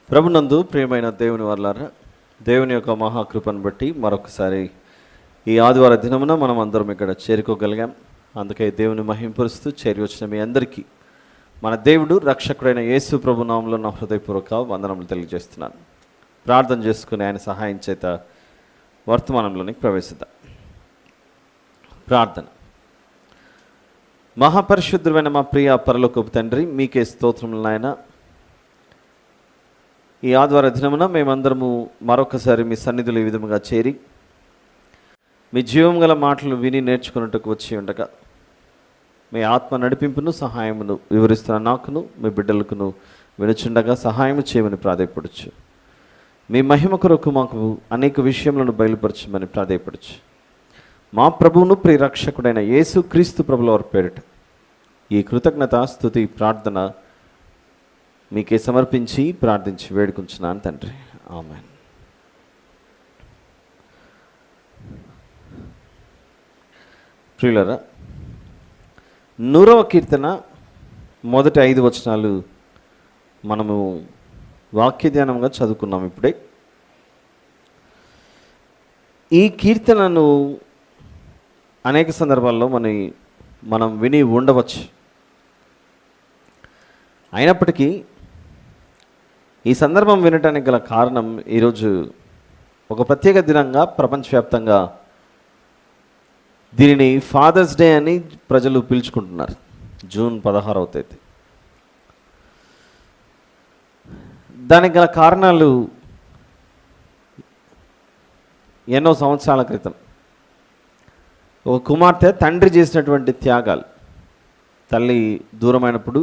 ప్రభునందు ప్రియమైన దేవుని వర్లారా, దేవుని యొక్క మహాకృపను బట్టి మరొకసారి ఈ ఆదివార దినమున మనం అందరం ఇక్కడ చేరుకోగలిగాం. అందుకే దేవుని మహింపరుస్తూ చేరి వచ్చిన మీ అందరికీ మన దేవుడు రక్షకుడైన యేసు ప్రభు నామములో నా హృదయపూర్వక వందనములు తెలియజేస్తున్నాను. ప్రార్థన చేసుకుని ఆయన సహాయం చేత వర్తమానంలోనికి ప్రవేశిద్దాం. ప్రార్థన. మహాపరిశుద్ధుడైన మా ప్రియ పరలోకపు తండ్రి, మీకే స్తోత్రములు నాయన. ఈ ఆదివార దినమున మేమందరము మరొకసారి మీ సన్నిధిలో ఈ విధముగా చేరి మీ జీవం గల మాటలు విని నేర్చుకున్నట్టుకు వచ్చి ఉండగా మీ ఆత్మ నడిపింపును సహాయమును వివరిస్తున్న నాకును మీ బిడ్డలకును వినుచుండగా సహాయము చేయమని ప్రాధేయపడచ్చు. మీ మహిమ కొరకు మాకు అనేక విషయములను బయలుపరచమని ప్రాధేయపడచ్చు. మా ప్రభువును ప్రియరక్షకుడైన యేసు క్రీస్తు ప్రభుల వారి పేరిట ఈ కృతజ్ఞత స్తుతి ప్రార్థన మీకే సమర్పించి ప్రార్థించి వేడుకుంటున్నాను తండ్రి, ఆమేన్. ప్రియులారా, 100వ కీర్తన మొదటి 5 వచనాలు మనము వాక్య ధ్యానంగా చదువుకున్నాం. ఇప్పుడే ఈ కీర్తనను అనేక సందర్భాల్లో మనం విని ఉండవచ్చు. అయినప్పటికీ ఈ సందర్భం వినటానికి గల కారణం, ఈరోజు ఒక ప్రత్యేక దినంగా ప్రపంచవ్యాప్తంగా దీనిని ఫాదర్స్ డే అని ప్రజలు పిలుచుకుంటున్నారు. జూన్ 16వ తేదీ. దానికి గల కారణాలు ఎన్నో సంవత్సరాల క్రితం ఒక కుమార్తె తండ్రి చేసినటువంటి త్యాగాలు, తల్లి దూరమైనప్పుడు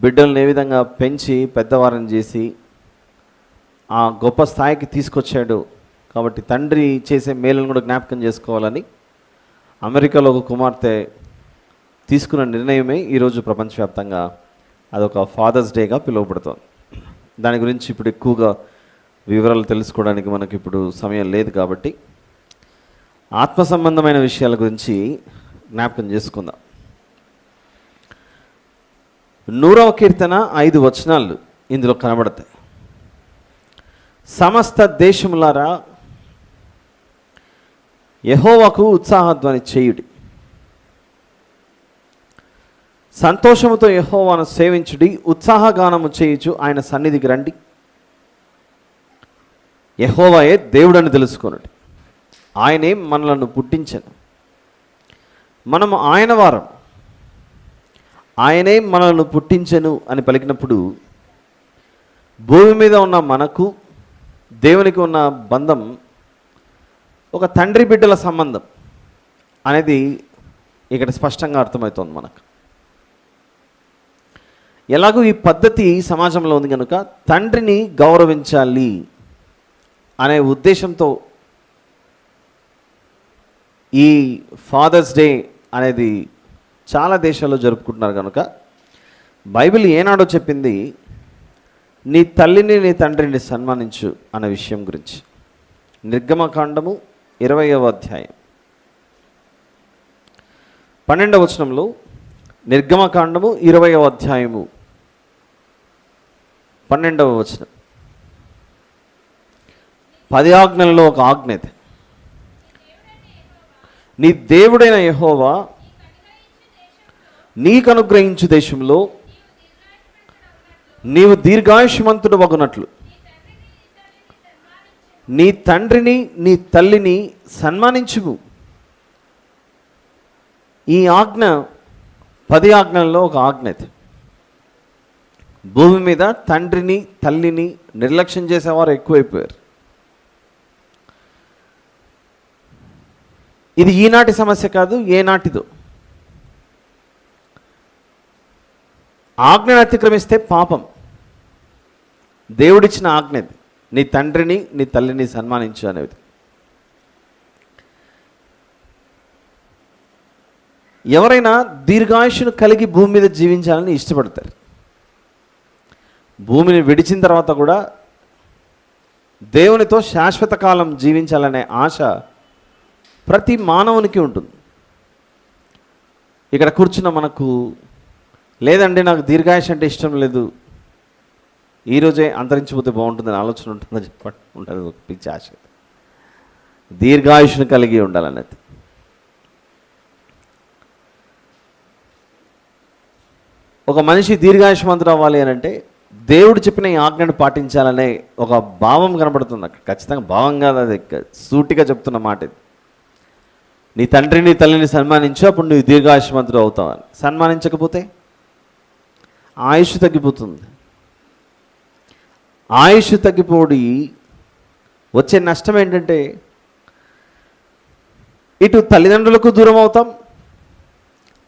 బిడ్డలను ఏ విధంగా పెంచి పెద్దవారిని చేసి ఆ గొప్ప స్థాయికి తీసుకొచ్చాడు. కాబట్టి తండ్రి చేసే మేలును కూడా జ్ఞాపకం చేసుకోవాలని అమెరికాలో ఒక కుమార్తె తీసుకున్న నిర్ణయమే ఈరోజు ప్రపంచవ్యాప్తంగా అదొక ఫాదర్స్ డేగా పిలువబడుతోంది. దాని గురించి ఇప్పుడు ఎక్కువగా వివరాలు తెలుసుకోవడానికి మనకి ఇప్పుడు సమయం లేదు. కాబట్టి ఆత్మ సంబంధమైన విషయాల గురించి జ్ఞాపకం చేసుకుందాం. 100వ కీర్తన 5 వచనాలు ఇందులో కనబడతాయి. సమస్త దేశములారా యెహోవాకు ఉత్సాహధ్వని చేయుడి, సంతోషముతో యెహోవాను సేవించుడి, ఉత్సాహగానము చేయుచు ఆయన సన్నిధికి రండి. యెహోవాయే దేవుడని తెలుసుకొనుడి, ఆయనే మనలను పుట్టించెను, మనము ఆయన వారం, ఆయనే మనల్ని పుట్టించెను అని పలికినప్పుడు భూమి మీద ఉన్న మనకు దేవునికి ఉన్న బంధం ఒక తండ్రి బిడ్డల సంబంధం అనేది ఇక్కడ స్పష్టంగా అర్థమవుతుంది మనకు. ఎలాగో ఈ పద్ధతి సమాజంలో ఉంది కనుక తండ్రిని గౌరవించాలి అనే ఉద్దేశంతో ఈ ఫాదర్స్ డే అనేది చాలా దేశాల్లో జరుపుకుంటున్నారు. కనుక బైబిల్ ఏనాడో చెప్పింది, నీ తల్లిని నీ తండ్రిని సన్మానించు అనే విషయం గురించి. నిర్గమకాండము 20వ అధ్యాయం 12వ వచనంలో, నిర్గమకాండము 20వ అధ్యాయము 12వ వచనం, 10 ఆజ్ఞలలో ఒక ఆజ్ఞ, నీ దేవుడైన యెహోవా నీకు అనుగ్రహించు దేశంలో నీవు దీర్ఘాయుష్మంతుడు వగునట్లు నీ తండ్రిని నీ తల్లిని సన్మానించుము. ఈ ఆజ్ఞ 10 ఆజ్ఞలలో ఒక ఆజ్ఞ. భూమి మీద తండ్రిని తల్లిని నిర్లక్ష్యం చేసేవారు ఎక్కువైపోయారు. ఇది ఈనాటి సమస్య కాదు, ఏనాటిదో. ఆజ్ఞను అతిక్రమిస్తే పాపం. దేవుడిచ్చిన ఆజ్ఞ ఇది, నీ తండ్రిని నీ తల్లిని సన్మానించు అనేది. ఎవరైనా దీర్ఘాయుష్ను కలిగి భూమి మీద జీవించాలని ఇష్టపడతారు. భూమిని విడిచిన తర్వాత కూడా దేవునితో శాశ్వత కాలం జీవించాలనే ఆశ ప్రతి మానవునికి ఉంటుంది. ఇక్కడ కూర్చున్న మనకు లేదండి నాకు దీర్ఘాయుష్ అంటే ఇష్టం లేదు, ఈరోజే అంతరించిపోతే బాగుంటుందని ఆలోచన ఉంటుందని చెప్పండి. ఉంటుంది, ఒక పిచ్చి ఆశ. దీర్ఘాయుష్ను కలిగి ఉండాలనేది. ఒక మనిషి దీర్ఘాయుష్మంతుడు అవ్వాలి అని అంటే దేవుడు చెప్పిన ఈ ఆజ్ఞను పాటించాలనే ఒక భావం కనబడుతుంది అక్కడ. ఖచ్చితంగా భావం కాదు, అది సూటిగా చెప్తున్న మాట ఇది. నీ తండ్రిని తల్లిని సన్మానించు, అప్పుడు నువ్వు దీర్ఘాయుష్మంతుడు అవుతావని. సన్మానించకపోతే ఆయుష్ తగ్గిపోతుంది. ఆయుష్ తగ్గిపోడి వచ్చే నష్టం ఏంటంటే ఇటు తల్లిదండ్రులకు దూరం అవుతాం,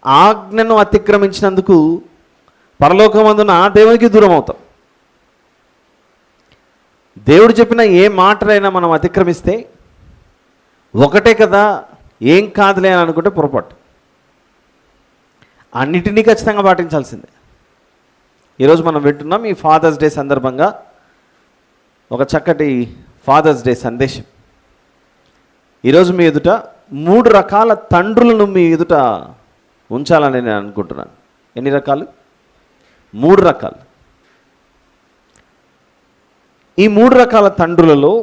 ఆజ్ఞను అతిక్రమించినందుకు పరలోకమందున దేవునికి దూరం అవుతాం. దేవుడు చెప్పిన ఏ మాటలైనా మనం అతిక్రమిస్తే ఒకటే కదా, ఏం కాదులే అని అనుకుంటే పొరపాటు. అన్నిటినీ ఖచ్చితంగా పాటించాల్సిందే. ఈరోజు మనం వింటున్నాం ఈ ఫాదర్స్ డే సందర్భంగా ఒక చక్కటి ఫాదర్స్ డే సందేశం. ఈరోజు మీ ఎదుట 3 రకాల తండ్రులను మీ ఎదుట ఉంచాలని నేను అనుకుంటున్నాను. ఎన్ని రకాలు? 3 రకాలు. ఈ 3 రకాల తండ్రులలో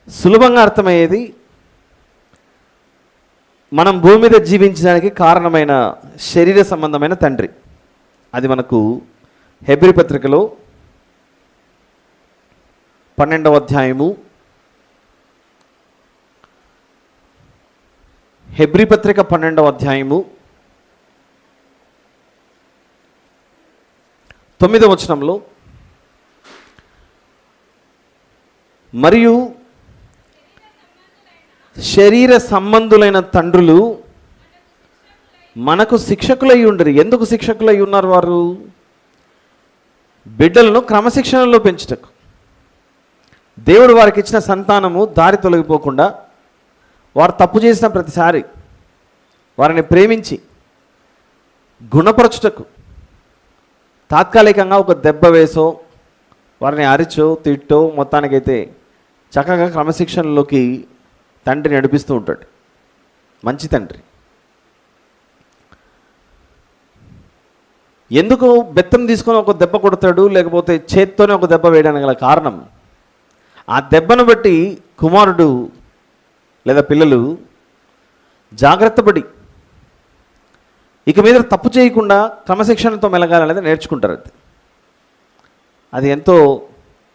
సులభంగా అర్థమయ్యేది మనం భూమి మీద జీవించడానికి కారణమైన శరీర సంబంధమైన తండ్రి. అది మనకు హెబ్రీ పత్రికలో 12వ అధ్యాయము, హెబ్రీ పత్రిక 12వ అధ్యాయము 9వ వచనంలో, మరియు శరీర సంబంధులైన తండ్రులు మనకు శిక్షకులై ఉండరు. ఎందుకు శిక్షకులై ఉన్నారు వారు? బిడ్డలను క్రమశిక్షణలో పెంచుటకు. దేవుడు వారికి ఇచ్చిన సంతానము దారి తొలగిపోకుండా వారు తప్పు చేసిన ప్రతిసారి వారిని ప్రేమించి గుణపరచుటకు తాత్కాలికంగా ఒక దెబ్బ వేసో వారిని అరిచో తిట్టో మొత్తానికైతే చక్కగా క్రమశిక్షణలోకి తండ్రి నడిపిస్తూ ఉంటాడు. మంచి తండ్రి. ఎందుకు బెత్తం తీసుకొని ఒక దెబ్బ కొడతాడు, లేకపోతే చేత్తోనే ఒక దెబ్బ వేయడానికి గల కారణం, ఆ దెబ్బను బట్టి కుమారుడు లేదా పిల్లలు జాగ్రత్త పడి ఇక మీద తప్పు చేయకుండా క్రమశిక్షణతో మెలగాలనేది నేర్చుకుంటారు. అది ఎంతో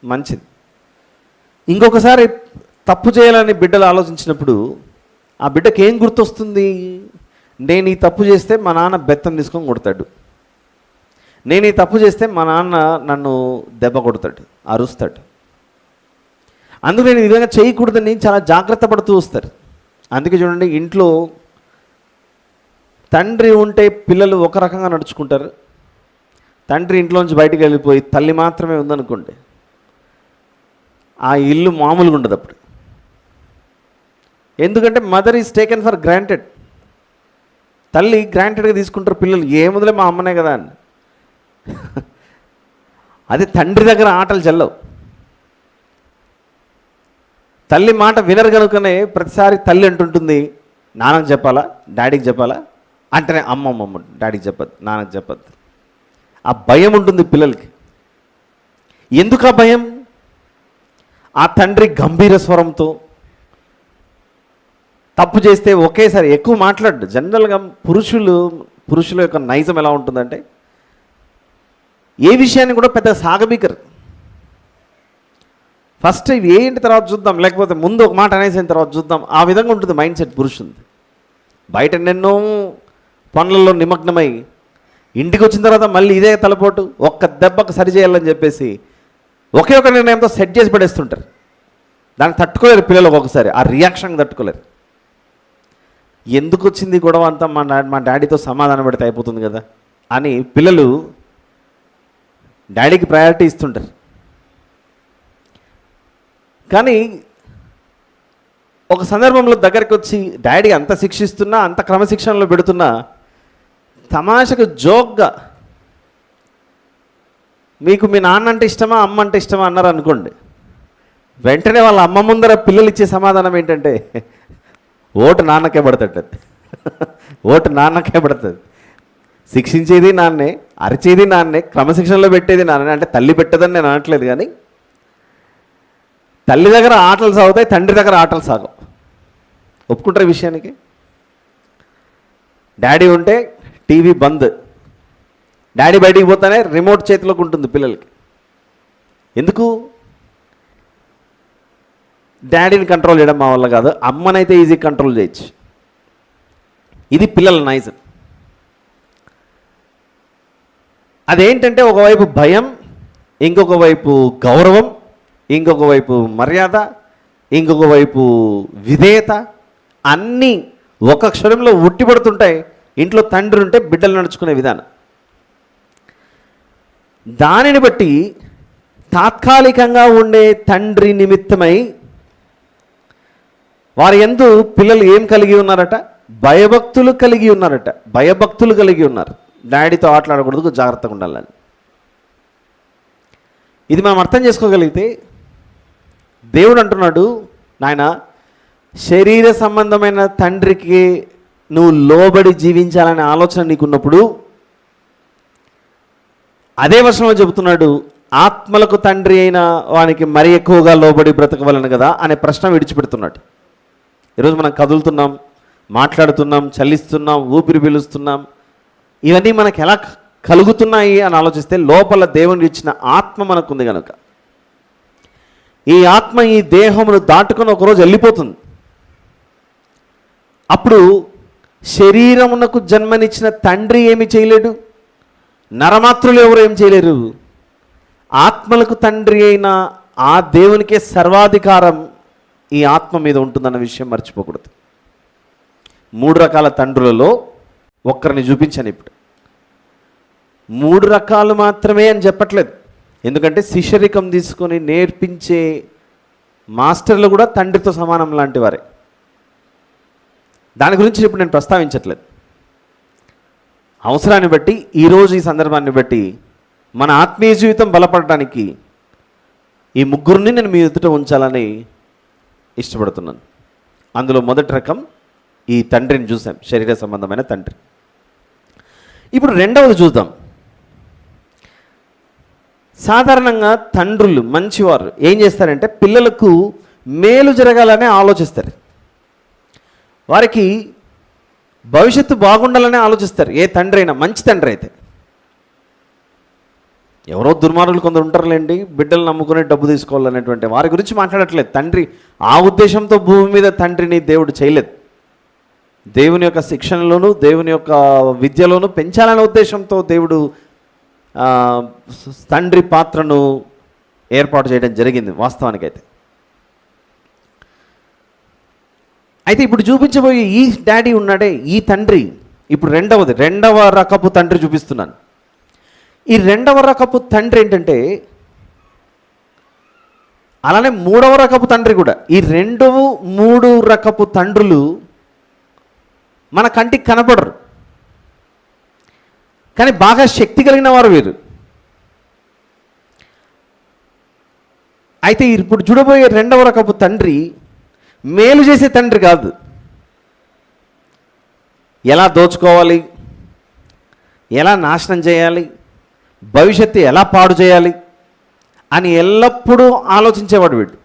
మంచిది. ఇంకొకసారి తప్పు చేయాలని బిడ్డలు ఆలోచించినప్పుడు ఆ బిడ్డకి ఏం గుర్తొస్తుంది? నేను ఈ తప్పు చేస్తే మా నాన్న బెత్తం తీసుకొని కొడతాడు, నేను ఈ తప్పు చేస్తే మా నాన్న నన్ను దెబ్బ కొడతాడు, అరుస్తాడు, అందుకు నేను ఈ విధంగా చేయకూడదని చాలా జాగ్రత్త పడుతూ వస్తారు. అందుకే చూడండి, ఇంట్లో తండ్రి ఉంటే పిల్లలు ఒక రకంగా నడుచుకుంటారు. తండ్రి ఇంట్లోంచి బయటికి వెళ్ళిపోయి తల్లి మాత్రమే ఉందనుకోండి, ఆ ఇల్లు మామూలుగా ఉండదు అప్పుడు. ఎందుకంటే mother is taken for granted. తల్లి గ్రాంటెడ్గా తీసుకుంటారు పిల్లలు, ఏముందులే మా అమ్మనే కదా అని. అదే తండ్రి దగ్గర ఆటలు చెల్లవు. తల్లి మాట వినరు కనుకనే ప్రతిసారి తల్లి అంటుంటుంది, నాన్నకు చెప్పాలా, డాడీకి చెప్పాలా అంటేనే అమ్మమ్మ డాడీకి చెప్పద్దు, నాన్నకు చెప్పద్దు. ఆ భయం ఉంటుంది పిల్లలకి. ఎందుకు ఆ భయం? ఆ తండ్రి గంభీర స్వరంతో తప్పు చేస్తే ఒకేసారి ఎక్కువ మాట్లాడు. జనరల్గా పురుషుల యొక్క నైజం ఎలా ఉంటుందంటే ఏ విషయాన్ని కూడా పెద్ద సాగబీకరు. ఫస్ట్ ఇవి ఏంటి తర్వాత చూద్దాం, లేకపోతే ముందు ఒక మాట అనేసిన తర్వాత చూద్దాం, ఆ విధంగా ఉంటుంది మైండ్ సెట్ పురుషుంది. బయట ఎన్నెన్నో పనులలో నిమగ్నమై ఇంటికి వచ్చిన తర్వాత మళ్ళీ ఇదే తలపోటు, ఒక్క దెబ్బకు సరిచేయాలని చెప్పేసి ఒకే ఒక నిర్ణయంతో సెట్ చేసి పడేస్తుంటారు. దాన్ని తట్టుకోలేరు పిల్లలు. ఒక్కొక్కసారి ఆ రియాక్షన్ తట్టుకోలేరు. ఎందుకు వచ్చింది గొడవ అంతా, మా డాడీతో సమాధానం పెడితే అయిపోతుంది కదా అని పిల్లలు డాడీకి ప్రయారిటీ ఇస్తుంటారు. కానీ ఒక సందర్భంలో దగ్గరికి వచ్చి డాడీ అంత శిక్షిస్తున్నా, అంత క్రమశిక్షణలో పెడుతున్నా, తమాషకు జోక్గా మీకు మీ నాన్న అంటే ఇష్టమా అమ్మ అంటే ఇష్టమా అన్నారు అనుకోండి, వెంటనే వాళ్ళ అమ్మ ముందర పిల్లలు ఇచ్చే సమాధానం ఏంటంటే ఓటు నాన్నకే పడుతుంది, ఓటు నాన్నకే పడుతుంది. శిక్షించేది నాన్నే, అరిచేది నాన్నే, క్రమశిక్షణలో పెట్టేది నాన్నే. అంటే తల్లి పెట్టదని నేను అనట్లేదు, కానీ తల్లి దగ్గర ఆటలు సాగుతాయి, తండ్రి దగ్గర ఆటలు సాగవు. ఒప్పుకుంటారు ఈ విషయానికి? డాడీ ఉంటే టీవీ బంద్, డాడీ బయటికి పోతానే రిమోట్ చేతిలోకి ఉంటుంది పిల్లలకి. ఎందుకు? డాడీని కంట్రోల్ చేయడం మా వల్ల కాదు, అమ్మనైతే ఈజీ కంట్రోల్ చేయొచ్చు. ఇది పిల్లల నైజం. అదేంటంటే ఒకవైపు భయం, ఇంకొక వైపు గౌరవం, ఇంకొక వైపు మర్యాద, ఇంకొక వైపు విధేయత, అన్నీ ఒక క్షణంలో ఉట్టిపడుతుంటాయి ఇంట్లో తండ్రి ఉంటే బిడ్డలు నడుచుకునే విధానం. దానిని బట్టి తాత్కాలికంగా ఉండే తండ్రి నిమిత్తమై వారి యందు పిల్లలు ఏం కలిగి ఉన్నారట? భయభక్తులు కలిగి ఉన్నారట. భయభక్తులు కలిగి ఉన్నారు. డాడీతో ఆటలాడకూడదు, జాగ్రత్తగా ఉండాలని. ఇది మనం అర్థం చేసుకోగలిగితే దేవుడు అంటున్నాడు, నాయన శరీర సంబంధమైన తండ్రికి నువ్వు లోబడి జీవించాలనే ఆలోచన నీకున్నప్పుడు, అదే వర్షంలో చెబుతున్నాడు, ఆత్మలకు తండ్రి అయిన వానికి మరి ఎక్కువగా లోబడి బ్రతకవలను కదా అనే ప్రశ్న విడిచిపెడుతున్నాడు. ఈరోజు మనం కదులుతున్నాం, మాట్లాడుతున్నాం, చలిస్తున్నాం, ఊపిరి పీలుస్తున్నాం. ఇవన్నీ మనకు ఎలా కలుగుతున్నాయి అని ఆలోచిస్తే లోపల దేవుని ఇచ్చిన ఆత్మ మనకుంది కనుక ఈ ఆత్మ ఈ దేహమును దాటుకొని ఒకరోజు వెళ్ళిపోతుంది. అప్పుడు శరీరమునకు జన్మనిచ్చిన తండ్రి ఏమి చేయలేడు, నరమాత్రులు ఎవరు ఏం చేయలేరు. ఆత్మలకు తండ్రి అయిన ఆ దేవునికే సర్వాధికారం ఈ ఆత్మ మీద ఉంటుందన్న విషయం మర్చిపోకూడదు. 3 రకాల తండ్రులలో ఒక్కరిని చూపించాను ఇప్పుడు. 3 రకాలు మాత్రమే అని చెప్పట్లేదు, ఎందుకంటే శిష్యరికం తీసుకొని నేర్పించే మాస్టర్లు కూడా తండ్రితో సమానం లాంటి వారే. దాని గురించి ఇప్పుడు నేను ప్రస్తావించట్లేదు. అవసరాన్ని బట్టి ఈరోజు ఈ సందర్భాన్ని బట్టి మన ఆత్మీయ జీవితం బలపడటానికి ఈ 3 నేను మీ ఎదుట ఉంచాలని ఇష్టపడుతున్నాను. అందులో మొదటి రకం ఈ తండ్రిని చూసాం, శరీర సంబంధమైన తండ్రి. ఇప్పుడు రెండవది చూద్దాం. సాధారణంగా తండ్రులు మంచివారు ఏం చేస్తారంటే పిల్లలకు మేలు జరగాలనే ఆలోచిస్తారు. వారికి భవిష్యత్తు బాగుండాలనే ఆలోచిస్తారు. ఏ తండ్రి అయినా, మంచి తండ్రి అయితే. ఎవరో దుర్మార్గులు కొందరు ఉంటారులేండి, బిడ్డలు నమ్ముకునే డబ్బు తీసుకోవాలనేటువంటి వారి గురించి మాట్లాడట్లేదు. తండ్రి ఆ ఉద్దేశంతో భూమి మీద తండ్రిని దేవుడు చేయలేదు. దేవుని యొక్క శిక్షణలోను, దేవుని యొక్క విద్యలోను పెంచాలనే ఉద్దేశంతో దేవుడు తండ్రి పాత్రను ఏర్పాటు చేయడం జరిగింది వాస్తవానికైతే. అయితే ఇప్పుడు చూపించబోయే ఈ డాడీ ఉన్నాడే, ఈ తండ్రి ఇప్పుడు రెండవ రకపు తండ్రి చూపిస్తున్నాను. ఈ రెండవ రకపు తండ్రి ఏంటంటే, అలానే 3వ రకపు తండ్రి కూడా. ఈ 2-3 రకపు తండ్రులు మన కంటికి కనపడరు, కానీ బాగా శక్తి కలిగిన వారు వీరు. అయితే ఇప్పుడు చూడబోయే 2వ రకపు తండ్రి మేలు చేసే తండ్రి కాదు. ఎలా దోచుకోవాలి, ఎలా నాశనం చేయాలి, భవిష్యత్తు ఎలా పాడు చేయాలి అని ఎల్లప్పుడూ ఆలోచించేవాడు వీడు.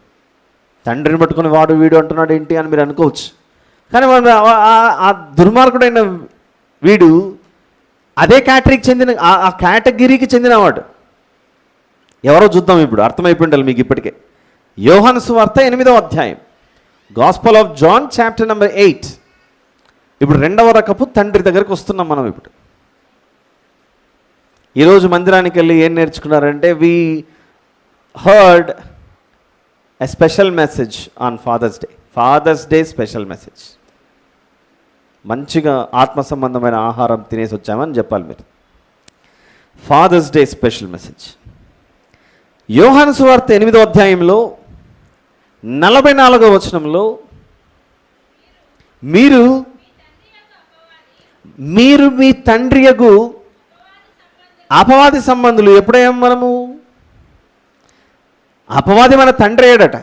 తండ్రిని పట్టుకుని వాడు వీడు అంటున్నాడు ఏంటి అని మీరు అనుకోవచ్చు, కానీ ఆ దుర్మార్గుడైన వీడు అదే కేటగిరీకి చెందినవాడు. ఎవరో చూద్దాం ఇప్పుడు, అర్థమైపోయిండాలి మీకు ఇప్పటికే. యోహాను సువార్త 8వ అధ్యాయం, gospel of John chapter number 8. ఇప్పుడు 2వ రకపు తండ్రి దగ్గరికి వస్తున్నాం మనం. ఇప్పుడు ఈరోజు మందిరానికి వెళ్ళి ఏం నేర్చుకున్నారంటే, we heard a special message on father's day special message. మంచిగా ఆత్మ సంబంధమైన ఆహారం తినేసి వచ్చామని చెప్పాలి మీరు. Father's day special message. Yohanu సువార్త 8వ అధ్యాయంలో 44వ వచనంలో, మీరు మీ తండ్రియగు అపవాది సంబంధులు. ఎప్పుడేం మనము అపవాది మన తండ్రి అయ్యాడట.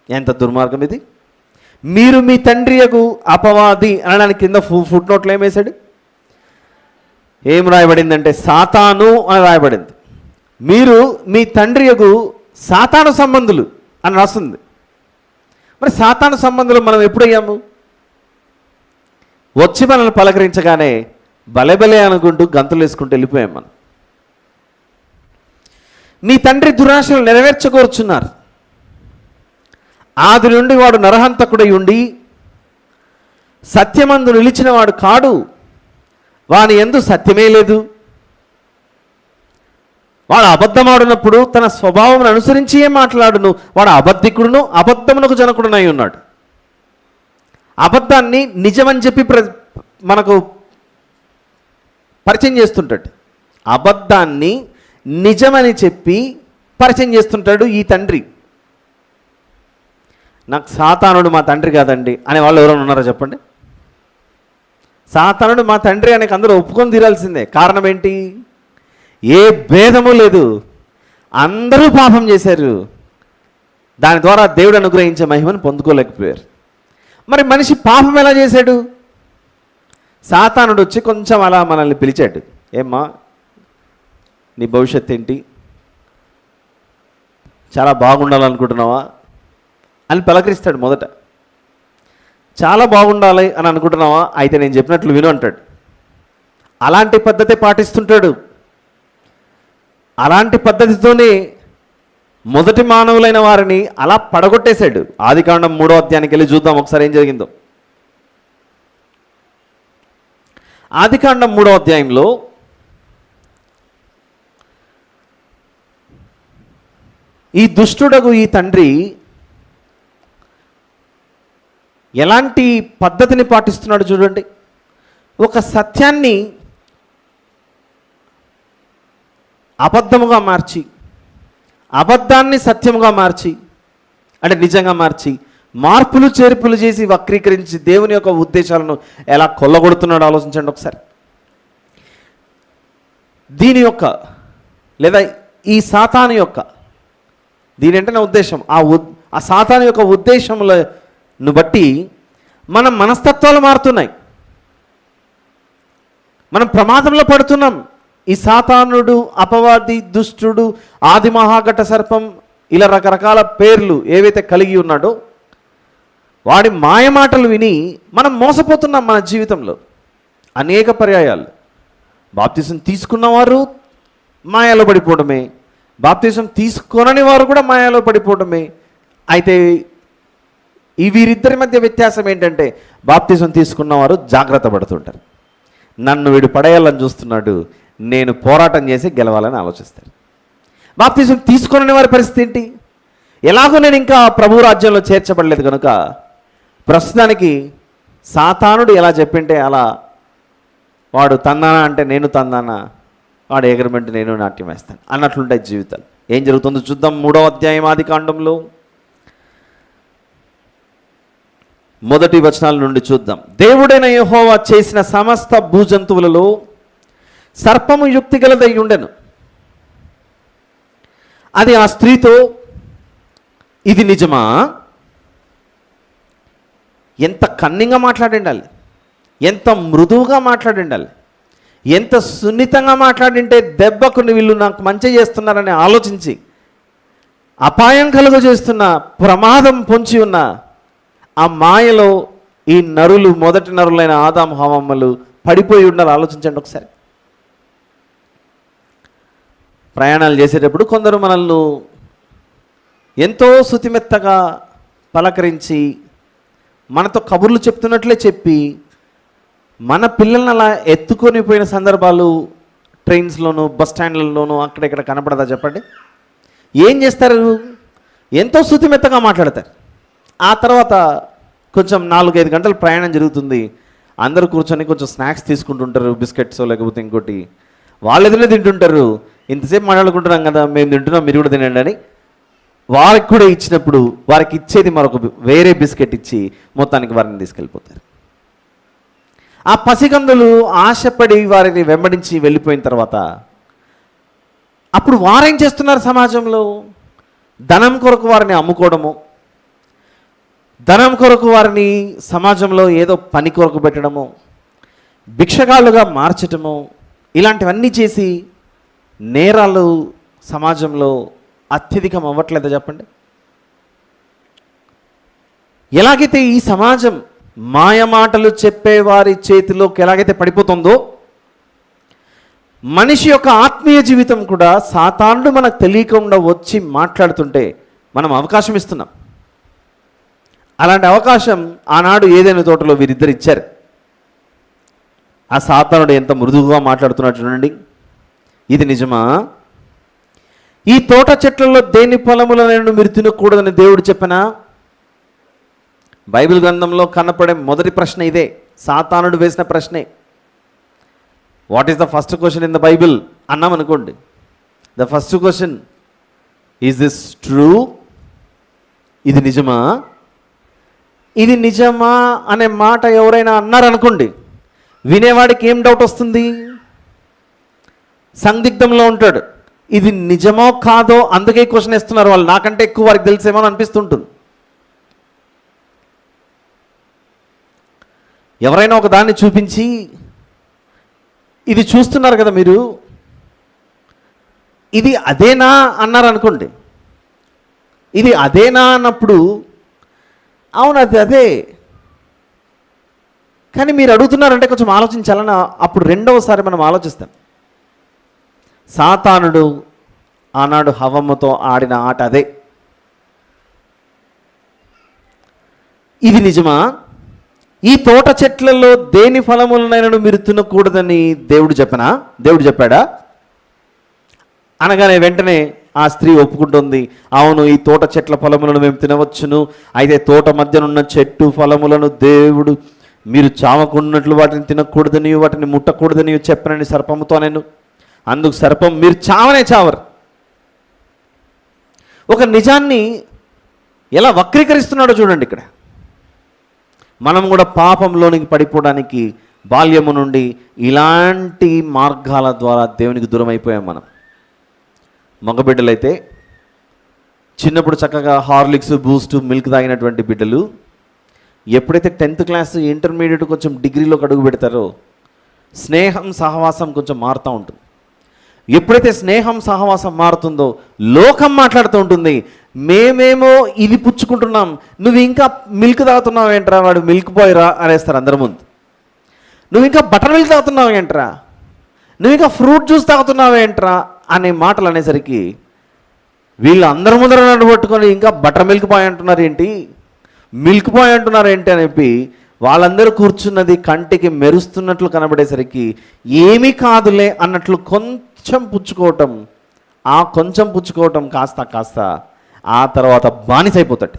ఎంత దుర్మార్గం ఇది! మీరు మీ తండ్రియగు అపవాది అనడానికి కింద ఫుట్ నోట్లో ఏమేశాడు? ఏం రాయబడిందంటే సాతాను అని రాయబడింది. మీరు మీ తండ్రి యొగు సాతాను సంబంధులు అని రాస్తుంది. మరి సాతాను సంబంధులు మనం ఎప్పుడయ్యాము? వచ్చి మనల్ని పలకరించగానే బలెబలే అనుకుంటూ గంతులు వేసుకుంటూ వెళ్ళిపోయాం మనం. మీ తండ్రి దురాశలు నెరవేర్చకూర్చున్నారు. ఆది నుండి వాడు నరహంతకుడై ఉండి సత్యమందు నిలిచిన వాడు కాడు, వాని యందు సత్యమే లేదు. వాడు అబద్ధమాడినప్పుడు తన స్వభావం అనుసరించి ఏం మాట్లాడును. వాడు అబద్ధికుడును అబద్ధమునకు జనకుడునై ఉన్నాడు. అబద్ధాన్ని నిజమని చెప్పి మనకు పరిచయం చేస్తుంటాడు. అబద్ధాన్ని నిజమని చెప్పి పరిచయం చేస్తుంటాడు ఈ తండ్రి. నాకు సాతానుడు మా తండ్రి కాదండి అనే వాళ్ళు ఎవరైనా ఉన్నారో చెప్పండి. సాతానుడు మా తండ్రి అనే అందరూ ఒప్పుకొని తీరాల్సిందే. కారణం ఏంటి? ఏ భేదము లేదు, అందరూ పాపం చేశారు. దాని ద్వారా దేవుడు అనుగ్రహించే మహిమను పొందుకోలేకపోయారు. మరి మనిషి పాపం ఎలా చేశాడు? సాతానుడు వచ్చి కొంచెం అలా మనల్ని పిలిచాడు. ఏమ్మా నీ భవిష్యత్తు ఏంటి? చాలా బాగుండాలనుకుంటున్నావా అని పలకరిస్తాడు. మొదట చాలా బాగుండాలి అని అనుకుంటున్నావా? అయితే నేను చెప్పినట్లు విను అంటాడు. అలాంటి పద్ధతి పాటిస్తుంటాడు. అలాంటి పద్ధతితోనే మొదటి మానవులైన వారిని అలా పడగొట్టేశాడు. ఆదికాండం 3వ అధ్యాయానికి వెళ్ళి చూద్దాం ఒకసారి ఏం జరిగిందో. ఆదికాండం 3వ అధ్యాయంలో ఈ దుష్టుడగు ఈ తండ్రి ఎలాంటి పద్ధతిని పాటిస్తున్నాడు చూడండి. ఒక సత్యాన్ని అబద్ధముగా మార్చి, అబద్ధాన్ని సత్యముగా మార్చి, అంటే నిజంగా మార్చి, మార్పులు చేర్పులు చేసి వక్రీకరించి దేవుని యొక్క ఉద్దేశాలను ఎలా కొల్లగొడుతున్నాడో ఆలోచించండి ఒకసారి. దీని యొక్క లేదా ఈ సాతాను యొక్క దీని అంటే నా ఉద్దేశం ఆ సాతాను యొక్క ఉద్దేశములను బట్టి మన మనస్తత్వాలు మారుతున్నాయి. మనం ప్రమాదంలో పడుతున్నాం. ఈ సాతానుడు, అపవాది, దుష్టుడు, ఆది మహాఘట సర్పం, ఇలా రకరకాల పేర్లు ఏవైతే కలిగి ఉన్నాడో వాడి మాయమాటలు విని మనం మోసపోతున్నాం. మన జీవితంలో అనేక పర్యాయాలు బాప్తిసం తీసుకున్నవారు మాయలో పడిపోవడమే, బాప్తిసం తీసుకోనని వారు కూడా మాయలో పడిపోవడమే. అయితే వీరిద్దరి మధ్య వ్యత్యాసం ఏంటంటే బాప్తిసం తీసుకున్నవారు జాగ్రత్త పడుతుంటారు. నన్ను వీడు పడేయాలని చూస్తున్నాడు, నేను పోరాటం చేసి గెలవాలని ఆలోచిస్తాడు. బాప్తిసం తీసుకొనని వారి పరిస్థితి ఏంటి? ఎలాగో నేను ఇంకా ప్రభు రాజ్యంలో చేర్చబడలేదు కనుక ప్రస్తుతానికి సాతానుడు ఎలా చెప్పింటే అలా, వాడు తందానా అంటే నేను తందానా, వాడు ఎగరమంటే నేను నాట్యం వేస్తాను అన్నట్లుంటాయి జీవితాలు. ఏం జరుగుతుందో చూద్దాం. 3వ అధ్యాయం ఆదికాండంలో మొదటి వచనాల నుండి చూద్దాం. దేవుడైన యెహోవా చేసిన సమస్త భూజంతువులలో సర్పము యుక్తి గలదై ఉండెను. అది ఆ స్త్రీతో, ఇది నిజమా? ఎంత కన్నింగా మాట్లాడిండాలి, ఎంత మృదువుగా మాట్లాడిండాలి, ఎంత సున్నితంగా మాట్లాడింటే దెబ్బకు వీళ్ళు నాకు మంచి చేస్తున్నారని ఆలోచించి అపాయం కలుగజేస్తున్న, ప్రమాదం పొంచి ఉన్న ఆ మాయలో ఈ నరులు, మొదటి నరులైన ఆదాము హవ్వలు పడిపోయి ఉండాలి. ఆలోచించండి ఒకసారి. ప్రయాణాలు చేసేటప్పుడు కొందరు మనల్ని ఎంతో శుతిమెత్తగా పలకరించి మనతో కబుర్లు చెప్తున్నట్లే చెప్పి మన పిల్లల్ని అలా ఎత్తుకొని పోయిన సందర్భాలు ట్రైన్స్లోనూ, బస్ స్టాండ్లలోనూ అక్కడెక్కడ కనపడదా చెప్పండి? ఏం చేస్తారు? ఎంతో శుతిమెత్తగా మాట్లాడతారు. ఆ తర్వాత కొంచెం 4-5 గంటలు ప్రయాణం జరుగుతుంది. అందరూ కూర్చొని కొంచెం స్నాక్స్ తీసుకుంటుంటారు, బిస్కెట్స్ లేకపోతే ఇంకోటి, వాళ్ళు ఎదురునే తింటుంటారు. ఇంతసేపు మాట్లాడుకుంటున్నాం కదా, మేము తింటున్నాం, మీరు కూడా తినండి అని వారికి కూడా ఇచ్చినప్పుడు వారికి ఇచ్చేది మరొక వేరే బిస్కెట్ ఇచ్చి మొత్తానికి వారిని తీసుకెళ్ళిపోతారు. ఆ పసికందులు ఆశపడి వారిని వెంబడించి వెళ్ళిపోయిన తర్వాత అప్పుడు వారేం చేస్తున్నారు? సమాజంలో ధనం కొరకు వారిని అమ్ముకోవడము, ధనం కొరకు వారిని సమాజంలో ఏదో పని కొరకు పెట్టడము, భిక్షగాళ్ళుగా మార్చటము, ఇలాంటివన్నీ చేసి నేరాలు సమాజంలో అత్యధికం అవ్వట్లేదా చెప్పండి? ఎలాగైతే ఈ సమాజం మాయమాటలు చెప్పేవారి చేతిలోకి ఎలాగైతే పడిపోతుందో, మనిషి యొక్క ఆత్మీయ జీవితం కూడా సాతానుడు మనకు తెలియకుండా వచ్చి మాట్లాడుతుంటే మనం అవకాశం ఇస్తున్నాం. అలాంటి అవకాశం ఆనాడు ఏదైనా తోటలో వీరిద్దరు ఇచ్చారు. ఆ సాతానుడు ఎంత మృదువుగా మాట్లాడుతున్నాడు చూడండి. ఇది నిజమా? ఈ తోట చెట్లలో దేని ఫలములను మీరు తినకూడదని దేవుడు చెప్పనా? బైబిల్ గ్రంథంలో కనపడే మొదటి ప్రశ్న ఇదే, సాతానుడు వేసిన ప్రశ్నే. What is the first question in the Bible అన్నాం అనుకోండి. The first question, is this true? ఇది నిజమా? ఇది నిజమా అనే మాట ఎవరైనా అన్నారనుకోండి, వినేవాడికి ఏం డౌట్ వస్తుంది? సందిగ్ధంలో ఉంటాడు. ఇది నిజమో కాదో అందుకే క్వశ్చన్ ఇస్తున్నారు వాళ్ళు, నాకంటే ఎక్కువ వారికి తెలిసేమో అని అనిపిస్తుంటుంది. ఎవరైనా ఒక దాన్ని చూపించి, ఇది చూస్తున్నారు కదా మీరు, ఇది అదేనా అన్నారు అనుకోండి. ఇది అదేనా అన్నప్పుడు అవును అది అదే, కానీ మీరు అడుగుతున్నారంటే కొంచెం ఆలోచించాలని అప్పుడు రెండవసారి మనం ఆలోచిస్తాం. సాతానుడు ఆనాడు హవ్వమ్మతో ఆడిన ఆట అదే. ఇది నిజమా? ఈ తోట చెట్లలో దేని ఫలములనైనా మీరు తినకూడదని దేవుడు చెప్పనా? దేవుడు చెప్పాడా? అనగానే వెంటనే ఆ స్త్రీ ఒప్పుకుంటుంది, అవును ఈ తోట చెట్ల ఫలములను మేము తినవచ్చును, అయితే తోట మధ్యనున్న చెట్టు ఫలములను దేవుడు మీరు చావకున్నట్లు వాటిని తినకూడదని వాటిని ముట్టకూడదని చెప్పనని సర్పముతో నేను. అందుకు సర్పం, మీరు చావనే చావరు. ఒక నిజాన్ని ఎలా వక్రీకరిస్తున్నాడో చూడండి ఇక్కడ. మనం కూడా పాపంలోనికి పడిపోవడానికి బాల్యము నుండి ఇలాంటి మార్గాల ద్వారా దేవునికి దూరం అయిపోయాం మనం. మగబిడ్డలైతే చిన్నప్పుడు చక్కగా హార్లిక్స్, బూస్ట్, మిల్క్ తాగినటువంటి బిడ్డలు ఎప్పుడైతే 10th క్లాస్, ఇంటర్మీడియట్, కొంచెం డిగ్రీలోకి అడుగు పెడతారో స్నేహం, సహవాసం కొంచెం మారుతూ ఉంటుంది. ఎప్పుడైతే స్నేహం, సహవాసం మారుతుందో లోకం మాట్లాడుతూ ఉంటుంది, మేమేమో ఇది పుచ్చుకుంటున్నాం, నువ్వు ఇంకా మిల్క్ తాగుతున్నావు ఏంట్రా, వాడు మిల్క్ బాయ్ రా అనేస్తారు అందరి ముందు. నువ్వు ఇంకా బటర్ మిల్క్ తాగుతున్నావు ఏంట్రా, నువ్వు ఇంకా ఫ్రూట్ జ్యూస్ తాగుతున్నావు ఏంట్రా అనే మాటలు అనేసరికి వీళ్ళు అందరి ముందర నన్ను పట్టుకొని ఇంకా బటర్ మిల్క్ బాయ్ అంటున్నారు ఏంటి, మిల్క్ బాయ్ అంటున్నారు ఏంటి అని చెప్పి వాళ్ళందరూ కూర్చున్నది కంటికి మెరుస్తున్నట్లు కనబడేసరికి ఏమీ కాదులే అన్నట్లు కొంచెం పుచ్చుకోవటం, ఆ కొంచెం పుచ్చుకోవటం కాస్త కాస్త ఆ తర్వాత బానిసైపోతాడు.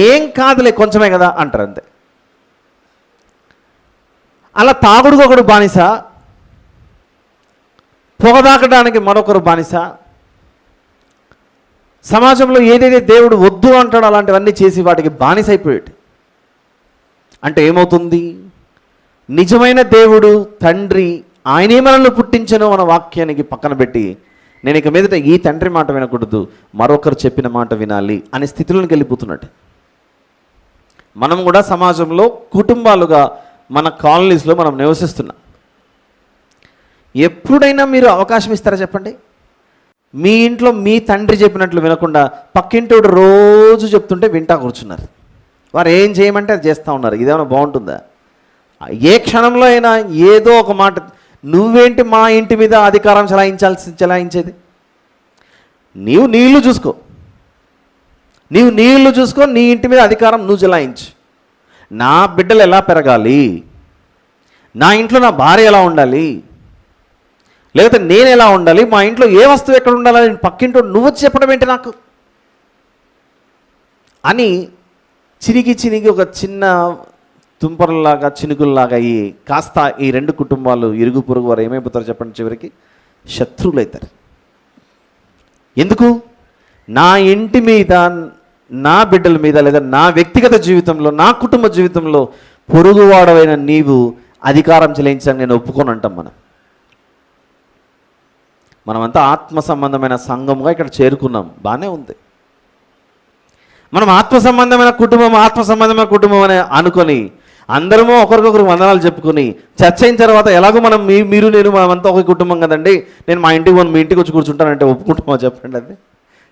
ఏం కాదులే కొంచెమే కదా అంటారు అంతే. అలా తాగుడుకు ఒకడు బానిస, పొగదాకడానికి మరొకరు బానిస. సమాజంలో ఏదైతే దేవుడు వద్దు అంటాడో అలాంటివన్నీ చేసి వాటికి బానిసైపోయాడు. అంటే ఏమవుతుంది? నిజమైన దేవుడు తండ్రి ఆయనే మనల్ని పుట్టించను మన వాక్యానికి పక్కన పెట్టి, నేను ఇక మీదట ఈ తండ్రి మాట వినకూడదు, మరొకరు చెప్పిన మాట వినాలి అనే స్థితిలోకి వెళ్ళిపోతున్నాడు. మనం కూడా సమాజంలో కుటుంబాలుగా మన కాలనీస్లో మనం నివసిస్తున్నాం. ఎప్పుడైనా మీరు అవకాశం ఇస్తారా చెప్పండి? మీ ఇంట్లో మీ తండ్రి చెప్పినట్లు వినకుండా పక్కింటోడు రోజు చెప్తుంటే వింటా కూర్చున్నారు. వారు ఏం చేయమంటే అది చేస్తూ ఉన్నారు. ఇదేమైనా బాగుంటుందా? ఏ క్షణంలో అయినా ఏదో ఒక మాట, నువ్వేంటి మా ఇంటి మీద అధికారం చెలాయించేది? నీవు నీళ్లు చూసుకో, నీ ఇంటి మీద అధికారం నువ్వు చెలాయించు. నా బిడ్డలు ఎలా పెరగాలి, నా ఇంట్లో నా భార్య ఎలా ఉండాలి, లేకపోతే నేను ఎలా ఉండాలి, మా ఇంట్లో ఏ వస్తువు ఎక్కడ ఉండాలని పక్కింటో నువ్వు వచ్చి చెప్పడం ఏంటి నాకు అని చినిగి ఒక చిన్న తుంపరలాగా, చినుకుల్లాగా అయ్యి కాస్త ఈ రెండు కుటుంబాలు ఇరుగు పొరుగు వారు ఏమైపోతారు చెప్పండి? చివరికి శత్రువులు అవుతారు. ఎందుకు? నా ఇంటి మీద, నా బిడ్డల మీద, లేదా నా వ్యక్తిగత జీవితంలో, నా కుటుంబ జీవితంలో పొరుగువాడవైన నీవు అధికారం చెలాయించడానికి నేను ఒప్పుకొని అంటాం. మనమంతా ఆత్మ సంబంధమైన సంఘంగా ఇక్కడ చేరుకున్నాం, బాగానే ఉంది. మనం ఆత్మ సంబంధమైన కుటుంబం అని అనుకొని అందరము ఒకరికొకరు వందనాలు చెప్పుకొని చర్చ అయిన తర్వాత ఎలాగో మనం మీరు నేను మనమంతా ఒక కుటుంబం కదండి, నేను మా ఇంటికి మీ ఇంటికి వచ్చి కూర్చుంటానంటే ఒప్పుకుంటామో చెప్పండి? అది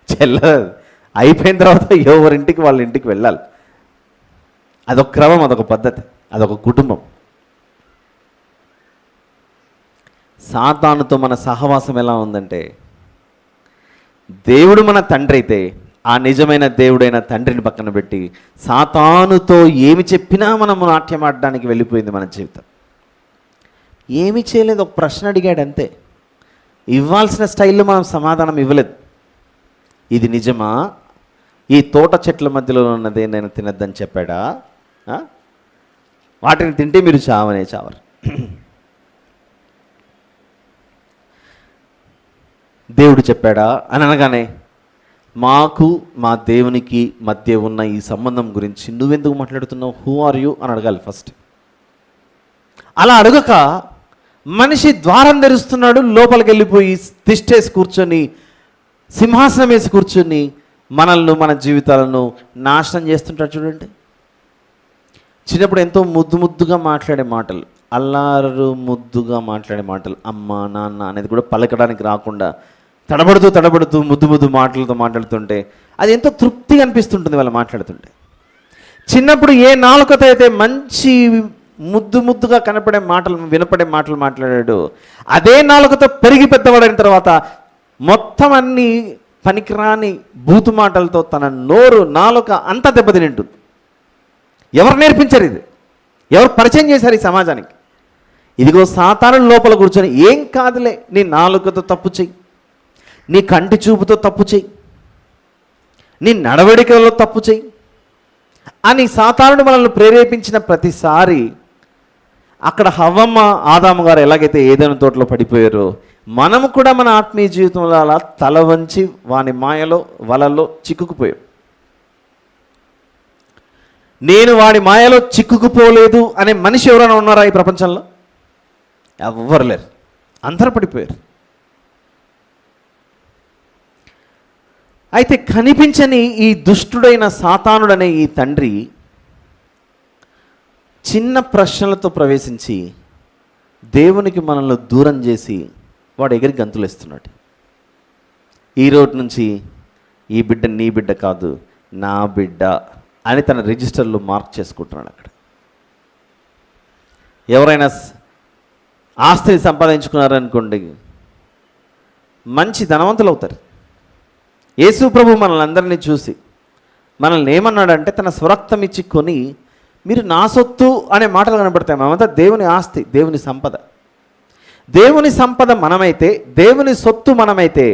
చెల్లదు. అయిపోయిన తర్వాత ఎవరింటికి వాళ్ళ ఇంటికి వెళ్ళాలి. అదొక క్రమం, అదొక పద్ధతి, అదొక కుటుంబం. సాతానుతో మన సహవాసం ఎలా ఉందంటే, దేవుడు మన తండ్రి అయితే ఆ నిజమైన దేవుడైన తండ్రిని పక్కన పెట్టి సాతానుతో ఏమి చెప్పినా మనము నాట్యం ఆడడానికి వెళ్ళిపోయింది మన జీవితం. ఏమీ చేయలేదు, ఒక ప్రశ్న అడిగాడు అంతే. ఇవ్వాల్సిన స్టైల్లో మనం సమాధానం ఇవ్వలేదు. ఇది నిజమా? ఈ తోట చెట్ల మధ్యలో ఉన్నదే నేను తినద్దని చెప్పాడా? వాటిని తింటే మీరు చావనే చావరు. దేవుడు చెప్పాడా అని అనగానే మాకు మా దేవునికి మధ్య ఉన్న ఈ సంబంధం గురించి నువ్వెందుకు మాట్లాడుతున్నావు, హూ ఆర్ యూ అని అడగాలి ఫస్ట్. అలా అడగక మనిషి ద్వారం తెరుస్తున్నాడు, లోపలికి వెళ్ళిపోయి తిష్టేసి కూర్చొని సింహాసనం వేసి కూర్చొని మనల్ని మన జీవితాలను నాశనం చేస్తుంటాడు. చూడండి, చిన్నప్పుడు ఎంతో ముద్దుగా మాట్లాడే మాటలు, అల్లారు ముద్దుగా మాట్లాడే మాటలు, అమ్మ నాన్న అనేది కూడా పలకడానికి రాకుండా తడబడుతూ ముద్దు మాటలతో మాట్లాడుతుంటే అది ఎంతో తృప్తిగా అనిపిస్తుంటుంది వాళ్ళు మాట్లాడుతుంటే. చిన్నప్పుడు ఏ నాలుకతో అయితే మంచి ముద్దుగా కనపడే మాటలు వినపడే మాటలు మాట్లాడాడు, అదే నాలుకతో పెరిగి పెద్దవాడైన తర్వాత మొత్తం అన్ని పనికిరాని బూతు మాటలతో తన నోరు నాలుక అంతా దెబ్బతింటుంది. ఎవరు నేర్పించారు ఇది? ఎవరు పరిచయం చేశారు ఈ సమాజానికి? ఇదిగో సాతాను లోపల కూర్చొని, ఏం కాదులే, నీ నాలుకతో తప్పు చెయ్యి, నీ కంటి చూపుతో తప్పు చెయ్యి, నీ నడవడికలో తప్పు చెయ్యి అని సాతానుడు మనల్ని ప్రేరేపించిన ప్రతిసారి అక్కడ హవ్వమ్మ ఆదాము గారు ఎలాగైతే ఏదైనా తోటలో పడిపోయారో, మనము కూడా మన ఆత్మీయ జీవితంలో అలా తల వంచి వాని మాయలో వలలో చిక్కుకుపోయాం. నేను వాడి మాయలో చిక్కుకుపోలేదు అనే మనిషి ఎవరైనా ఉన్నారా ఈ ప్రపంచంలో? ఎవ్వరు లేరు, అందరూ పడిపోయారు. అయితే కనిపించని ఈ దుష్టుడైన సాతానుడనే ఈ తండ్రి చిన్న ప్రశ్నలతో ప్రవేశించి దేవునికి మనల్ని దూరం చేసి వాడు ఎగిరి గంతులేస్తున్నాడు. ఈ రోజు నుంచి ఈ బిడ్డ నీ బిడ్డ కాదు, నా బిడ్డ అని తన రిజిస్టర్లో మార్క్ చేసుకుంటున్నాడు. అక్కడ ఎవరైనా ఆస్తిని సంపాదించుకున్నారనుకోండి, మంచి ధనవంతులు అవుతారు. యేసు ప్రభు మనల్ని అందరినీ చూసి మనల్ని ఏమన్నాడంటే, తన స్వరక్తం ఇచ్చి కొని మీరు నా సొత్తు అనే మాటలు కనబడతాయి. మనమంతా దేవుని ఆస్తి, దేవుని సంపద. దేవుని సంపద మనమైతే, దేవుని సొత్తు మనమైతే,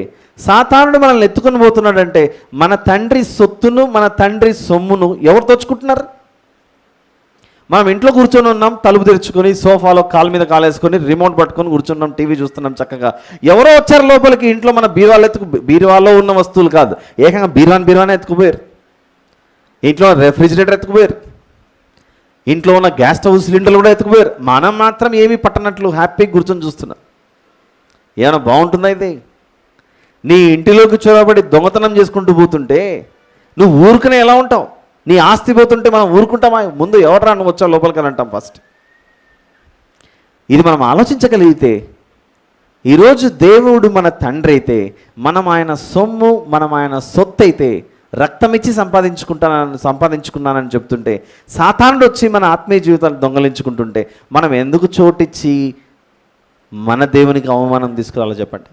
సాతానుడు మనల్ని ఎత్తుకొని పోతున్నాడంటే మన తండ్రి సొత్తును, మన తండ్రి సొమ్మును ఎవరు దోచుకుంటున్నారు? మనం ఇంట్లో కూర్చొని ఉన్నాం, తలుపు తెరుచుకొని సోఫాలో కాలు మీద కాలేసుకొని రిమోట్ పట్టుకొని కూర్చున్నాం, టీవీ చూస్తున్నాం చక్కగా. ఎవరో వచ్చారు లోపలికి, ఇంట్లో మన బీరువాలో ఉన్న వస్తువులు కాదు, ఏకంగా బీరువానే ఎత్తుకుపోయారు, ఇంట్లో రెఫ్రిజిరేటర్ ఎత్తుకుపోయారు, ఇంట్లో ఉన్న గ్యాస్ స్టవ్ సిలిండర్లు కూడా ఎత్తుకుపోయారు. మనం మాత్రం ఏమీ పట్టనట్లు హ్యాపీగా కూర్చొని చూస్తున్నాం. ఏమైనా బాగుంటుందా ఇది? నీ ఇంటిలోకి చొరబడి దొంగతనం చేసుకుంటూ పోతుంటే నువ్వు ఊరుకునే ఎలా ఉంటావు? నీ ఆస్తి పోతుంటే మనం ఊరుకుంటామా? ముందు ఎవడరా నువ్వు వచ్చావు లోపలికి అని అంటాం ఫస్ట్. ఇది మనం ఆలోచించగలిగితే, ఈరోజు దేవుడు మన తండ్రి అయితే, మనం ఆయన సొమ్ము, మనం ఆయన సొత్తు అయితే, రక్తం ఇచ్చి సంపాదించుకున్నానని చెప్తుంటే, సాతానుడు వచ్చి మన ఆత్మీయ జీవితాన్ని దొంగలించుకుంటుంటే మనం ఎందుకు చోటిచ్చి మన దేవునికి అవమానం తీసుకురాలో చెప్పండి.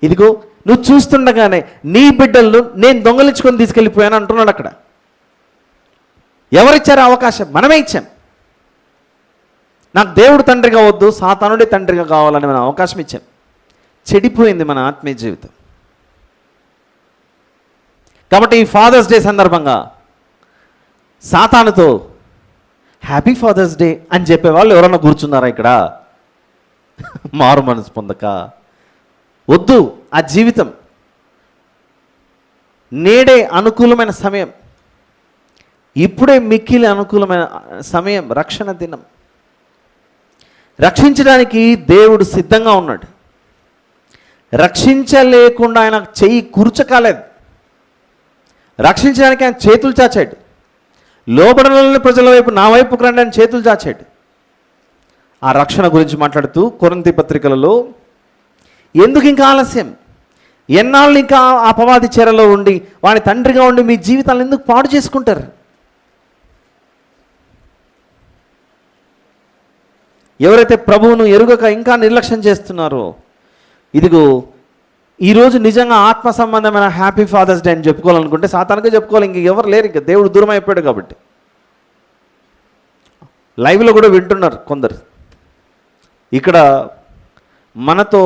ఇదిగో నువ్వు చూస్తుండగానే నీ బిడ్డలను నేను దొంగలించుకొని తీసుకెళ్ళిపోయాను అంటున్నాడు. అక్కడ ఎవరిచ్చారు అవకాశం? మనమే ఇచ్చాం. నాకు దేవుడు తండ్రిగా వద్దు, సాతానుడే తండ్రిగా కావాలని మనం అవకాశం ఇచ్చాం. చెడిపోయింది మన ఆత్మీయ జీవితం. కాబట్టి ఈ ఫాదర్స్ డే సందర్భంగా సాతానుతో హ్యాపీ ఫాదర్స్ డే అని చెప్పేవాళ్ళు ఎవరన్నా కూర్చున్నారా ఇక్కడ? మారు మనసు పొందక వద్దు. ఆ జీవితం నేడే అనుకూలమైన సమయం, ఇప్పుడే మిక్కిలి అనుకూలమైన సమయం, రక్షణ దినం. రక్షించడానికి దేవుడు సిద్ధంగా ఉన్నాడు. రక్షించలేకుండా ఆయన చెయ్యి కూర్చకాలేదు. రక్షించడానికి ఆయన చేతులు చాచాడు. లోబడలేని ప్రజల వైపు నా వైపుకు రండి అని చేతులు చాచాడు. ఆ రక్షణ గురించి మాట్లాడుతూ కొరింథీ పత్రికలలో ఎందుకు ఇంకా ఆలస్యం, ఎన్నాళ్ళు ఇంకా అపవాది చెరలో ఉండి వాడి తండ్రిగా ఉండి మీ జీవితాలను ఎందుకు పాడు చేసుకుంటారు? ఎవరైతే ప్రభువును ఎరుగక ఇంకా నిర్లక్ష్యం చేస్తున్నారో, ఇదిగో ఈరోజు నిజంగా ఆత్మ సంబంధమైన హ్యాపీ ఫాదర్స్ డే అని చెప్పుకోవాలనుకుంటే సాతానుగా చెప్పుకోవాలి. ఇంక ఎవరు లేరు, ఇంకా దేవుడు దూరం అయిపోయాడు కాబట్టి. లైవ్లో కూడా వింటున్నారు కొందరు. ఇక్కడ మనతో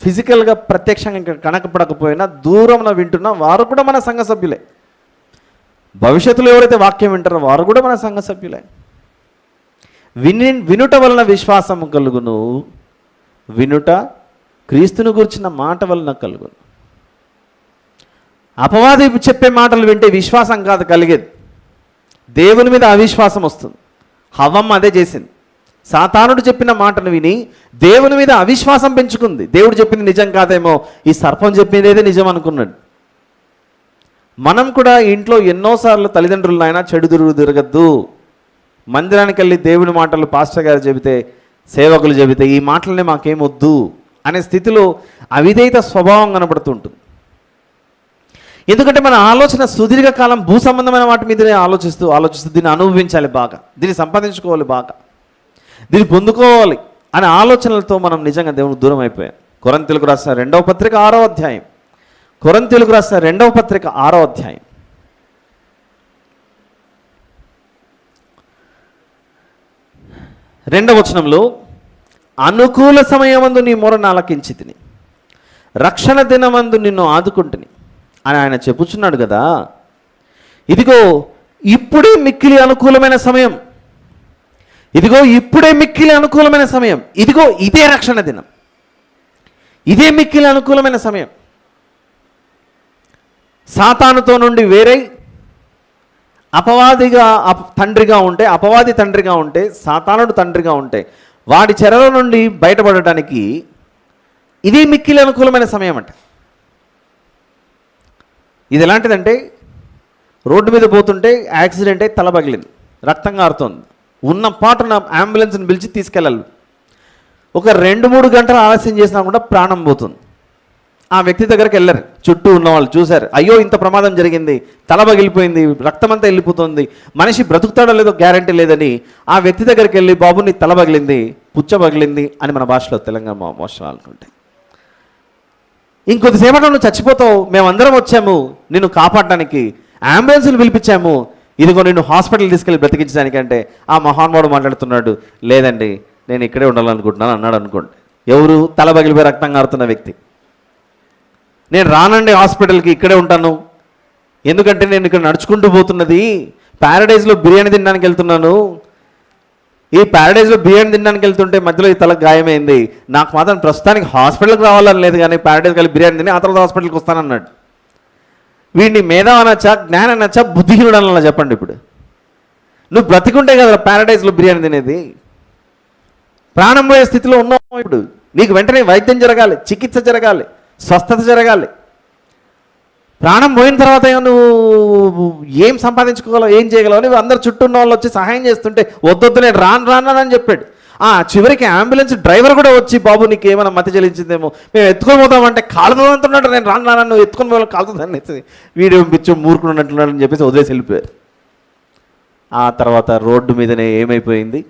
ఫిజికల్గా ప్రత్యక్షంగా ఇంకా కనకపడకపోయినా దూరంలో వింటున్నా వారు కూడా మన సంఘ సభ్యులే. భవిష్యత్తులో ఎవరైతే వాక్యం వింటారో వారు కూడా మన సంఘ సభ్యులే. వినుట వలన విశ్వాసము కలుగును, వినుట క్రీస్తును గురించిన మాట వలన కలుగును. అపవాది చెప్పే మాటలు వింటే విశ్వాసం కాదు కలిగేది, దేవుని మీద అవిశ్వాసం వస్తుంది. హవ్వమ్మ అదే చేసింది. సాతానుడు చెప్పిన మాటను విని దేవుని మీద అవిశ్వాసం పెంచుకుంది. దేవుడు చెప్పింది నిజం కాదేమో, ఈ సర్పం చెప్పిందేదే నిజం అనుకున్నాడు. మనం కూడా ఇంట్లో ఎన్నోసార్లు తల్లిదండ్రులు అయినా చెడు తిరగద్దు, మందిరానికి వెళ్ళి దేవుని మాటలు పాస్టర్ గారు చెబితే, సేవకులు చెబితే ఈ మాటలనే మాకేమొద్దు అనే స్థితిలో అవిధేయత స్వభావం కనబడుతుంటుంది. ఎందుకంటే మన ఆలోచన సుదీర్ఘకాలం భూ సంబంధమైన వాటి మీదనే ఆలోచిస్తూ దీన్ని అనుభవించాలి బాగా, దీన్ని సంపాదించుకోవాలి బాగా, దీన్ని పొందుకోవాలి అనే ఆలోచనలతో మనం నిజంగా దేవునికి దూరం అయిపోయాం. కొరింథీయులకు రాసిన 2వ పత్రిక 6వ అధ్యాయం, కొరింథీయులకు రాసిన 2వ పత్రిక 6వ అధ్యాయం 2వ వచనంలో, అనుకూల సమయమందు నీ మొరను ఆలకించితిని, రక్షణ దినమందు నిన్ను ఆదుకుంటుని అని ఆయన చెప్పుచున్నాడు కదా. ఇదిగో ఇప్పుడే మిక్కిలి అనుకూలమైన సమయం, ఇదిగో ఇప్పుడే మిక్కిలి అనుకూలమైన సమయం, ఇదిగో ఇదే రక్షణ దినం, ఇదే మిక్కిలి అనుకూలమైన సమయం. సాతానుతో నుండి వేరై అపవాదిగా తండ్రిగా ఉంటే, అపవాది తండ్రిగా ఉంటే, సాతానుడు తండ్రిగా ఉంటే వాడి చెరల నుండి బయటపడటానికి ఇది మిక్కిలి అనుకూలమైన సమయం అంట. ఇది ఎలాంటిదంటే, రోడ్డు మీద పోతుంటే యాక్సిడెంట్ అయి తల పగిలింది, రక్తం కారుతోంది, ఉన్న పాటున అంబులెన్స్ని పిలిచి తీసుకెళ్ళాలి. ఒక 2-3 గంటలు ఆలస్యం చేసినా కూడా ప్రాణం పోతుంది. ఆ వ్యక్తి దగ్గరికి వెళ్ళారు, చుట్టూ ఉన్న వాళ్ళు చూశారు, అయ్యో ఇంత ప్రమాదం జరిగింది, తల పగిలిపోయింది, రక్తమంతా వెళ్ళిపోతుంది, మనిషి బ్రతుకుతాడో లేదో గ్యారంటీ లేదని ఆ వ్యక్తి దగ్గరికి వెళ్ళి, బాబు నీ తల పగిలింది, పుచ్చ పగిలింది అని మన భాషలో తెలంగాణ మోసం అనుకుంటే, ఇంకొద్దిసేపట్లో నువ్వు చచ్చిపోతావు, మేమందరం వచ్చాము నిన్ను కాపాడడానికి, అంబులెన్స్ని పిలిపించాము, ఇదిగో నిన్ను హాస్పిటల్ తీసుకెళ్ళి బ్రతికించడానికంటే ఆ మహానుభావుడు మాట్లాడుతున్నాడు, లేదండి నేను ఇక్కడే ఉండాలనుకుంటున్నాను అన్నాడు అనుకోండి. ఎవరు? తల పగిలిపోయి రక్తం కారుతున్న వ్యక్తి. నేను రానండి హాస్పిటల్కి, ఇక్కడే ఉంటాను, ఎందుకంటే నేను ఇక్కడ నడుచుకుంటూ పోతున్నది ప్యారడైజ్లో బిర్యానీ తినడానికి వెళ్తున్నాను, ఈ ప్యారడైజ్లో బిర్యానీ తినడానికి వెళ్తుంటే మధ్యలో ఈ తలకు గాయమైంది, నాకు మాత్రం ప్రస్తుతానికి హాస్పిటల్కి రావాలని లేదు, కానీ ప్యారడైజ్ కలిసి బిర్యానీ తిని ఆ తర్వాత హాస్పిటల్కి వస్తానన్నాడు. వీడిని మేధా అనొచ్చా, జ్ఞానం అనొచ్చా, బుద్ధిహీనుడు అన్నా చెప్పండి. ఇప్పుడు నువ్వు బ్రతికుంటే కదా ప్యారడైజ్లో బిర్యానీ తినేది. ప్రాణం పోయే స్థితిలో ఉన్నావు. ఇప్పుడు నీకు వెంటనే వైద్యం జరగాలి, చికిత్స జరగాలి, స్వస్థత జరగాలి. ప్రాణం పోయిన తర్వాత నువ్వు ఏం సంపాదించుకోగలవు, ఏం చేయగలవు? నువ్వు అందరు చుట్టూ ఉన్న వాళ్ళు వచ్చి సహాయం చేస్తుంటే వద్దొద్దు నేను రాను చెప్పాడు. చివరికి అంబులెన్స్ డ్రైవర్ కూడా వచ్చి, బాబు నీకు ఏమైనా మతి చెల్లించిందేమో, మేము ఎత్తుకొని పోతామంటే కాలుతో అంటున్నాడు, నేను రాను నువ్వు ఎత్తుకొని పోవాలి కాలుతో అనేసి వీడియో పిచ్చు మూర్ఖుడు ఉన్నట్టున్నాడు అని చెప్పేసి వదిలేసి వెళ్ళిపోయారు. ఆ తర్వాత రోడ్డు మీదనే ఏమైపోయింది,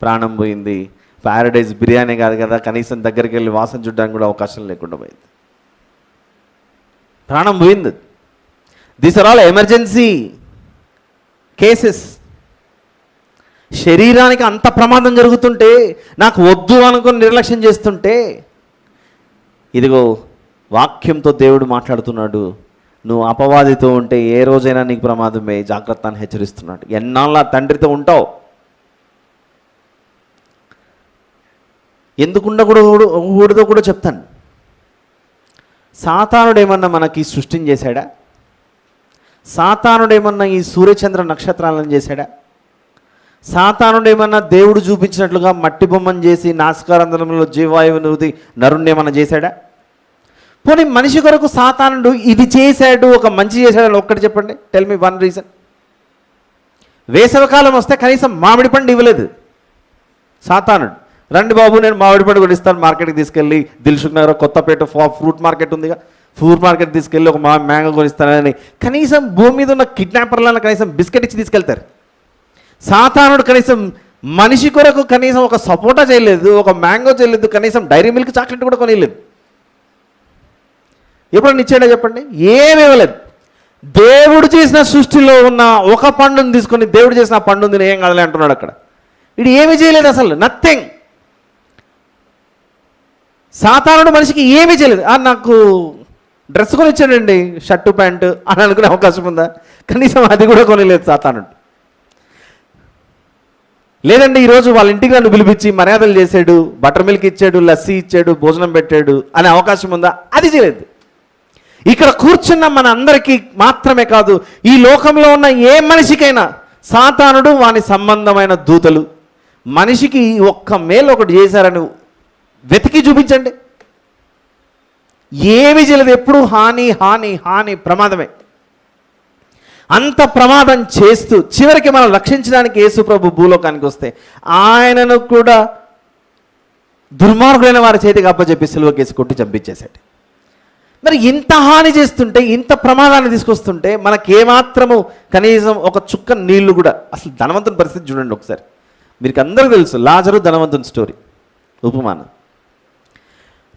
ప్రాణం పోయింది. ప్యారడైజ్ బిర్యానీ కాదు కదా, కనీసం దగ్గరికి వెళ్ళి వాసన చూడడానికి కూడా అవకాశం లేకుండా పోయింది, ప్రాణం పోయింది. These are all emergency cases. శరీరానికి అంత ప్రమాదం జరుగుతుంటే, నాకు వద్దు అనుకుని నిర్లక్ష్యం చేస్తుంటే, ఇదిగో వాక్యంతో దేవుడు మాట్లాడుతున్నాడు, నువ్వు అపవాదితో ఉంటే ఏ రోజైనా నీకు ప్రమాదమే, జాగ్రత్త అని హెచ్చరిస్తున్నాడు. ఎన్నాళ్ళ తండ్రితో ఉంటావు, ఎందుకు ఉండకూడదో కూడా చెప్తాను. సాతానుడు ఏమన్నా మనకి సృష్టిని చేశాడా? సాతానుడు ఏమన్నా ఈ సూర్యచంద్ర నక్షత్రాలను చేశాడా? సాతానుడు ఏమన్నా దేవుడు చూపించినట్లుగా మట్టి బొమ్మను చేసి నాసికారంధ్రంలో జీవాయువుని ఊది నరుణ్ణి ఏమన్నా చేశాడా? పోనీ మనిషి కొరకు సాతానుడు ఇది చేశాడు, ఒక మంచి చేశాడని ఒక్కటి చెప్పండి, టెల్ మీ వన్ రీజన్. వేసవికాలం వస్తే కనీసం మామిడి పండు ఇవ్వలేదు సాతానుడు. రండి బాబు, నేను మామిడి పండు కూడా ఇస్తాను, మార్కెట్కి తీసుకెళ్ళి దిల్సుఖ్ నగర్ కొత్తపేట ఫ్రూట్ మార్కెట్ ఉందిగా, ఫ్రూట్ మార్కెట్ తీసుకెళ్ళి ఒక మ్యాంగో కొనిస్తానని కనీసం భూమి మీద ఉన్న కిడ్నాపర్లను కనీసం బిస్కెట్ ఇచ్చి తీసుకెళ్తారు. సాతానుడు కనీసం మనిషి కొరకు కనీసం ఒక సపోటా చేయలేదు, ఒక మ్యాంగో చేయలేదు, కనీసం డైరీ మిల్క్ చాక్లెట్ కూడా కొనిలేదు. ఎప్పుడన్నా ఇచ్చాడో చెప్పండి? ఏమి ఇవ్వలేదు. దేవుడు చేసిన సృష్టిలో ఉన్న ఒక పండుని తీసుకొని దేవుడు చేసిన పండు ఉంది ఏం కాదులే అంటున్నాడు అక్కడ. ఇది ఏమీ చేయలేదు, అసలు నథింగ్. సాతానుడు మనిషికి ఏమీ చేయలేదు. నాకు డ్రెస్ కొని ఇచ్చాడండి, షర్టు ప్యాంటు అని అనుకునే అవకాశం ఉందా? కనీసం అది కూడా కొనలేదు సాతానుడు. లేదండి ఈరోజు వాళ్ళ ఇంటికి నన్ను పిలిపించి మర్యాదలు చేశాడు, బటర్ మిల్క్ ఇచ్చాడు, లస్సీ ఇచ్చాడు, భోజనం పెట్టాడు అనే అవకాశం ఉందా? అది చేయలేదు. ఇక్కడ కూర్చున్న మన అందరికీ మాత్రమే కాదు, ఈ లోకంలో ఉన్న ఏ మనిషికైనా సాతానుడు వాని సంబంధమైన దూతలు మనిషికి ఒక్క మేలు ఒకటి చేశారని వెతికి చూపించండి. ఏమీ చేయలేదు. ఎప్పుడు హాని హాని హాని, ప్రమాదమే. అంత ప్రమాదం చేస్తూ చివరికి మనం రక్షించడానికి యేసు ప్రభు భూలోకానికి వస్తే ఆయనను కూడా దుర్మార్గులైన వారి చేతికి అప్పచెప్పి సిలువకేసి కొట్టి చంపించేశాడు. మరి ఇంత హాని చేస్తుంటే, ఇంత ప్రమాదాన్ని తీసుకొస్తుంటే మనకేమాత్రము కనీసం ఒక చుక్క నీళ్లు కూడా, అసలు ధనవంతుని పరిస్థితి చూడండి ఒకసారి. మీకు అందరూ తెలుసు లాజరు ధనవంతుని స్టోరీ, ఉపమానం.